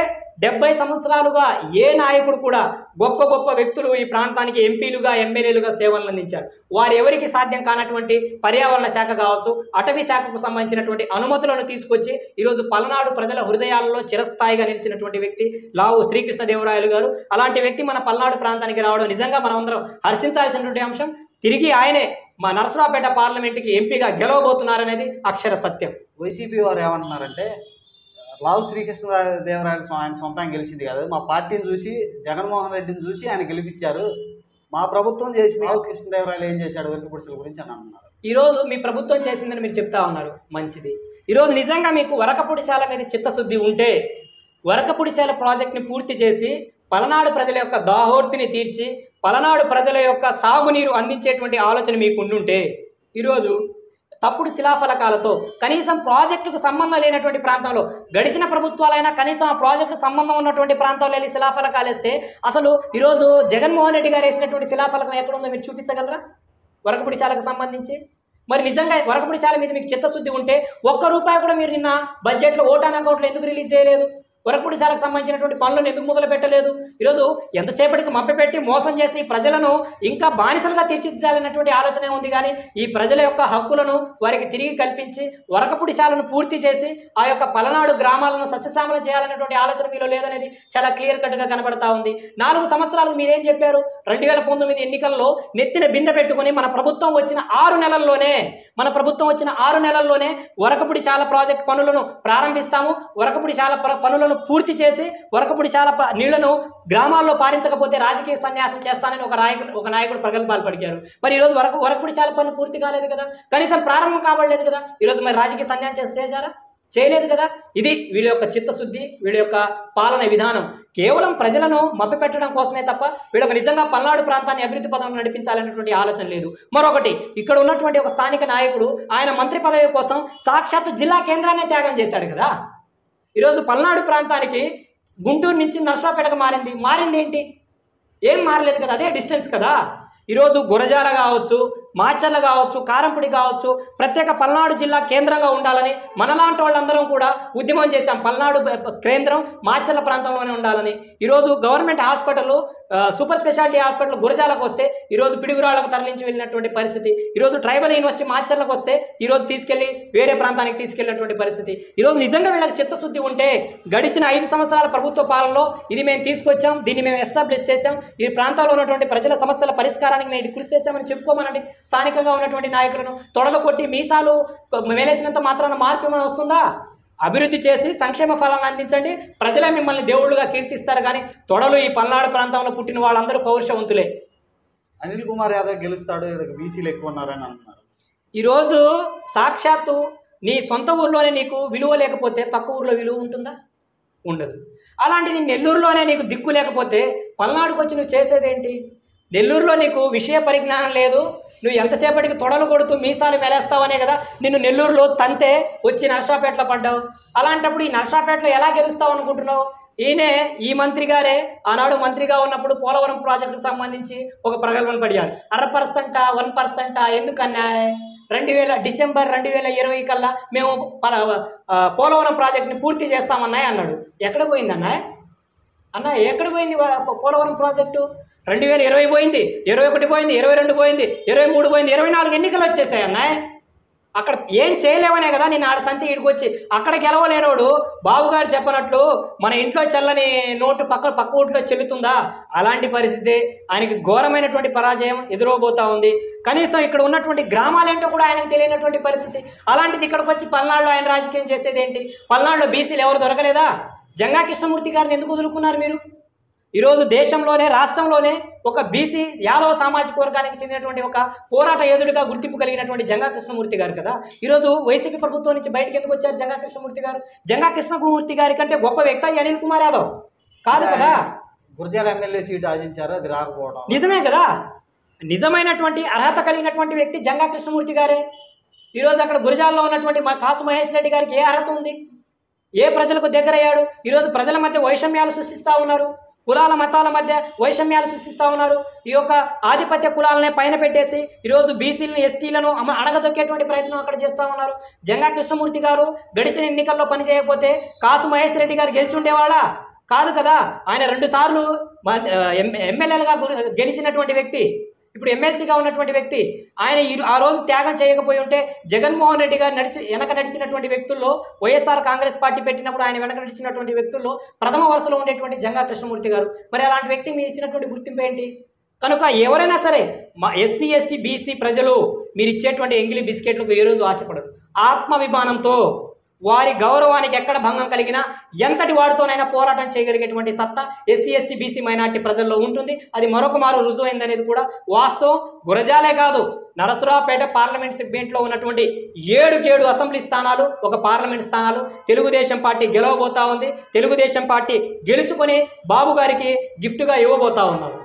70 సంవత్సరాలుగా ఏ నాయకుడు కూడా గొప్ప గొప్ప వ్యక్తులు ఈ ప్రాంతానికి ఎంపీలుగా ఎమ్మెల్యేలుగా సేవలు అందించారు. వారు ఎవరికి సాధ్యం కానటువంటి పర్యావరణ శాఖ కావచ్చు, అటవీ శాఖకు సంబంధించినటువంటి అనుమతులను తీసుకొచ్చి ఈరోజు పల్నాడు ప్రజల హృదయాలలో చిరస్థాయిగా నిలిచినటువంటి వ్యక్తి లావు శ్రీకృష్ణదేవరాయలు గారు. అలాంటి వ్యక్తి మన పల్నాడు ప్రాంతానికి రావడం నిజంగా మనం అందరం హర్షించాల్సినటువంటి అంశం. తిరిగి ఆయనే మా నరసరావుపేట పార్లమెంట్కి ఎంపీగా గెలవబోతున్నారనేది అక్షర సత్యం. వైసీపీ వారు ఏమంటున్నారంటే లావు శ్రీకృష్ణదేవరాయలు ఆయన సొంతంగా గెలిచింది కాదు, మా పార్టీని చూసి జగన్మోహన్ రెడ్డిని చూసి ఆయన గెలిపించారు, మా ప్రభుత్వం చేసింది లావు కృష్ణదేవరాయలు ఏం చేశాడు వరకపుడిశాల గురించి అని అంటున్నారు. ఈరోజు మీ ప్రభుత్వం చేసిందని మీరు చెప్తా ఉన్నారు, మంచిది. ఈరోజు నిజంగా మీకు వరకపుడిశాల మీద చిత్తశుద్ధి ఉంటే వరకపుడిశాల ప్రాజెక్ట్ని పూర్తి చేసి పలనాడు ప్రజల యొక్క దాహోర్తిని తీర్చి పలనాడు ప్రజల యొక్క సాగునీరు అందించేటువంటి ఆలోచన మీకు ఉండుంటే ఈరోజు తప్పుడు శిలాఫలకాలతో కనీసం ప్రాజెక్టుకు సంబంధం లేనటువంటి ప్రాంతంలో గడిచిన ప్రభుత్వాలైనా కనీసం ఆ ప్రాజెక్టు సంబంధం ఉన్నటువంటి ప్రాంతాల్లో వెళ్ళి శిలాఫలకాలు వేస్తే అసలు ఈరోజు జగన్మోహన్ రెడ్డి గారు వేసినటువంటి శిలాఫలకం ఎక్కడుందో మీరు చూపించగలరా వరకపుడిశాలకు సంబంధించి? మరి నిజంగా వరకపుడిశాల మీద మీకు చిత్తశుద్ధి ఉంటే ₹1 కూడా మీరు నిన్న బడ్జెట్లో ఓటాన్ అకౌంట్లో ఎందుకు రిలీజ్ చేయలేదు? వరకపుడిశాలకు సంబంధించినటువంటి పనులను ఎందుకు మొదలు పెట్టలేదు? ఈరోజు ఎంతసేపటికి మభ్యపెట్టి మోసం చేసి ప్రజలను ఇంకా బానిసలుగా తీర్చిదిద్దాలన్నటువంటి ఆలోచన ఉంది. కానీ ఈ ప్రజల యొక్క హక్కులను వారికి తిరిగి కల్పించి వరకపుడిశాలను పూర్తి చేసి ఆ యొక్క పలనాడు గ్రామాలను సస్యశ్యామలం చేయాలనేటువంటి ఆలోచన మీలో లేదనేది చాలా క్లియర్ కట్గా కనబడతా ఉంది. 4 సంవత్సరాలు మీరేం చెప్పారు? 2019 ఎన్నికల్లో నెత్తిన బిందె పెట్టుకుని మన ప్రభుత్వం వచ్చిన 6 నెలల్లోనే వరకపుడిశాల ప్రాజెక్ట్ పనులను ప్రారంభిస్తాము, వరకపుడిశాల పనులను పూర్తి చేసి వరకపుడిశాల నీళ్లను గ్రామాల్లో పారించకపోతే రాజకీయ సన్యాసం చేస్తానని ఒక నాయకుడు ప్రగల్భాలు పలికారు. మరి ఈరోజు వరకపుడిశాల పనులు పూర్తి కాలేదు కదా, కనీసం ప్రారంభం కావలేదు కదా. ఈరోజు మరి రాజకీయ సన్యాసం చేశారా? చేయలేదు కదా. ఇది వీళ్ళ యొక్క చిత్తశుద్ధి, వీళ్ళ యొక్క పాలన విధానం కేవలం ప్రజలను మభ్యపెట్టడం కోసమే తప్ప వీళ్ళకు నిజంగా పల్నాడు ప్రాంతాన్ని అభివృద్ధి పదంలో నడిపించాలనేటువంటి ఆలోచన లేదు. మరొకటి, ఇక్కడ ఉన్నటువంటి ఒక స్థానిక నాయకుడు ఆయన మంత్రి పదవి కోసం సాక్షాత్తు జిల్లా కేంద్రాన్ని త్యాగం చేశాడు కదా. ఈరోజు పల్నాడు ప్రాంతానికి గుంటూరు నుంచి నరసరావుపేటకు మారింది ఏంటి? ఏం మారలేదు కదా, అదే డిస్టెన్స్ కదా. ఈరోజు గురజాల కావచ్చు, మాచర్ల కావచ్చు, కారంపూడి కావచ్చు, ప్రత్యేక పల్నాడు జిల్లా కేంద్రంగా ఉండాలని మనలాంటి వాళ్ళందరం కూడా ఉద్యమం చేశాం. పల్నాడు కేంద్రం మాచర్ల ప్రాంతంలోనే ఉండాలని. ఈరోజు government hospital, super speciality hospital గురజాలకు వస్తే ఈరోజు పిడుగురాళ్ళకు తరలించి వెళ్ళినటువంటి పరిస్థితి. ఈరోజు ట్రైబల్ యూనివర్సిటీ మాచర్లకు వస్తే ఈరోజు తీసుకెళ్లి వేరే ప్రాంతానికి తీసుకెళ్ళినటువంటి పరిస్థితి. ఈరోజు నిజంగా వీళ్ళకి చిత్తశుద్ధి ఉంటే గడిచిన 5 సంవత్సరాల ప్రభుత్వ పాలనలో ఇది మేము తీసుకొచ్చాం, దీన్ని మేము ఎస్టాబ్లిష్ చేశాం, ఈ ప్రాంతాల్లో ఉన్నటువంటి ప్రజల సమస్యల పరిష్కారానికి మేము ఇది కృషి చేశామని చెప్పుకోమనండి స్థానికంగా ఉన్నటువంటి నాయకులను. తొడలు కొట్టి మీసాలు మేలేసినంత మాత్రాన మార్పు ఏమైనా వస్తుందా? అభివృద్ధి చేసి సంక్షేమ ఫలాలను అందించండి, ప్రజలే మిమ్మల్ని దేవుళ్ళుగా కీర్తిస్తారు. కానీ తొడలు ఈ పల్నాడు ప్రాంతంలో పుట్టిన వాళ్ళందరూ పౌరుషవంతులే. అనిల్ కుమార్ యాదవ్ గెలుస్తాడు, బీసీలు ఎక్కువ ఉన్నారని అంటున్నారు. ఈరోజు సాక్షాత్తు నీ సొంత ఊర్లోనే నీకు విలువ లేకపోతే పక్క ఊర్లో విలువ ఉంటుందా? ఉండదు. అలాంటిది నెల్లూరులోనే నీకు దిక్కు లేకపోతే పల్నాడుకు వచ్చి నువ్వు చేసేదేంటి? నెల్లూరులో నీకు విషయ పరిజ్ఞానం లేదు, నువ్వు ఎంతసేపటికి తొడలు కొడుతూ మీసాలు మెలేస్తావనే కదా నిన్ను నెల్లూరులో తంతే వచ్చి నర్సాపేటలో పడ్డావు. అలాంటప్పుడు ఈ నర్సాపేటలో ఎలా గెలుస్తావు అనుకుంటున్నావు? ఈ మంత్రి గారే ఆనాడు మంత్రిగా ఉన్నప్పుడు పోలవరం ప్రాజెక్టుకు సంబంధించి ఒక ప్రగల్భన పడియారు. 0.5%, 1% ఎందుకన్నా డిసెంబర్ 2020 కల్లా మేము పోలవరం ప్రాజెక్టుని పూర్తి చేస్తామన్నాయి అన్నాడు. ఎక్కడ పోయిందన్నా? అన్న ఎక్కడ పోయింది పోలవరం ప్రాజెక్టు? 2020 పోయింది, 21 పోయింది, 22 పోయింది, 23 పోయింది, 24 ఎన్నికలు వచ్చేసాయి అన్న. అక్కడ ఏం చేయలేవనే కదా నేను ఆడ తంతి ఇడికొచ్చి అక్కడ గెలవలేనోడు బాబుగారు చెప్పనట్లు మన ఇంట్లో చల్లని నోటు పక్క ఊట్లో చెల్లుతుందా? అలాంటి పరిస్థితి. ఆయనకి ఘోరమైనటువంటి పరాజయం ఎదురవబోతా ఉంది. కనీసం ఇక్కడ ఉన్నటువంటి గ్రామాలేంటో కూడా ఆయనకు తెలియనటువంటి పరిస్థితి. అలాంటిది ఇక్కడికి వచ్చి పల్నాడులో ఆయన రాజకీయం చేసేది ఏంటి? పల్నాడులో బీసీలు ఎవరు దొరకలేదా? జంగా కృష్ణమూర్తి గారిని ఎందుకు వదులుకున్నారు మీరు? ఈరోజు దేశంలోనే రాష్ట్రంలోనే ఒక బీసీ యాదవ సామాజిక వర్గానికి చెందినటువంటి ఒక పోరాట యోధుడిగా గుర్తింపు కలిగినటువంటి జంగా కృష్ణమూర్తి గారు కదా ఈరోజు వైసీపీ ప్రభుత్వం నుంచి బయటకు ఎందుకు వచ్చారు జంగా కృష్ణమూర్తి గారు? జంగా కృష్ణమూర్తి గారి కంటే గొప్ప వ్యక్తి అనిల్ కుమార్ యాదవ్ కాదు కదా. గురజాల ఎమ్మెల్యే సీటు ఆశించారు, అది రాకపోవడం నిజమే కదా. నిజమైనటువంటి అర్హత కలిగినటువంటి వ్యక్తి జంగా కృష్ణమూర్తి గారే. ఈరోజు అక్కడ గురజాలలో ఉన్నటువంటి మా కాసు మహేష్ రెడ్డి గారికి ఏ అర్హత ఉంది? ఏ ప్రజలకు దగ్గరయ్యాడు? ఈరోజు ప్రజల మధ్య వైషమ్యాలు సృష్టిస్తూ ఉన్నారు, కులాల మతాల మధ్య వైషమ్యాలు సృష్టిస్తూ ఉన్నారు. ఈ యొక్క ఆధిపత్య కులాలనే పైన పెట్టేసి ఈరోజు బీసీలను ఎస్టీలను అడగదొక్కేటువంటి ప్రయత్నం అక్కడ చేస్తూ ఉన్నారు. జంగా కృష్ణమూర్తి గారు గడిచిన ఎన్నికల్లో పని చేయకపోతే కాసు మహేష్ రెడ్డి గారు గెలిచి ఉండేవాళ్ళా? కాదు కదా. ఆయన 2 సార్లు ఎమ్మెల్యేలుగా గెలిచినటువంటి వ్యక్తి, ఇప్పుడు ఎమ్మెల్సీగా ఉన్నటువంటి వ్యక్తి. ఆయన ఆ రోజు త్యాగం చేయకపోయి ఉంటే జగన్మోహన్ రెడ్డి గారు వెనక నడిచినటువంటి వ్యక్తుల్లో వైఎస్ఆర్ కాంగ్రెస్ పార్టీ పెట్టినప్పుడు ఆయన వెనక నడిచినటువంటి వ్యక్తుల్లో ప్రథమ వరుసలో ఉండేటువంటి జంగా కృష్ణమూర్తి గారు. మరి అలాంటి వ్యక్తి మీరు ఇచ్చినటువంటి గుర్తింపు ఏంటి? కనుక ఎవరైనా సరే మా ఎస్సీ ఎస్టీ బీసీ ప్రజలు మీరు ఇచ్చేటువంటి ఎంగిలి బిస్కెట్లకు ఏ రోజు ఆశపడరు. ఆత్మాభిమానంతో వారి గౌరవానికి ఎక్కడ భంగం కలిగినా ఎంతటి వాడితోనైనా పోరాటం చేయగలిగేటువంటి సత్తా ఎస్సీ ఎస్టీ బీసీ మైనార్టీ ప్రజల్లో ఉంటుంది. అది మరొక మారు రుజువైందనేది కూడా వాస్తవం. గురజాలే కాదు, నరసరావుపేట పార్లమెంట్ సెగ్మెంట్లో ఉన్నటువంటి 7 అసెంబ్లీ స్థానాలు, ఒక పార్లమెంట్ స్థానాలు తెలుగుదేశం పార్టీ గెలవబోతా ఉంది. తెలుగుదేశం పార్టీ గెలుచుకొని బాబు గారికి గిఫ్ట్గా ఇవ్వబోతా ఉన్నారు.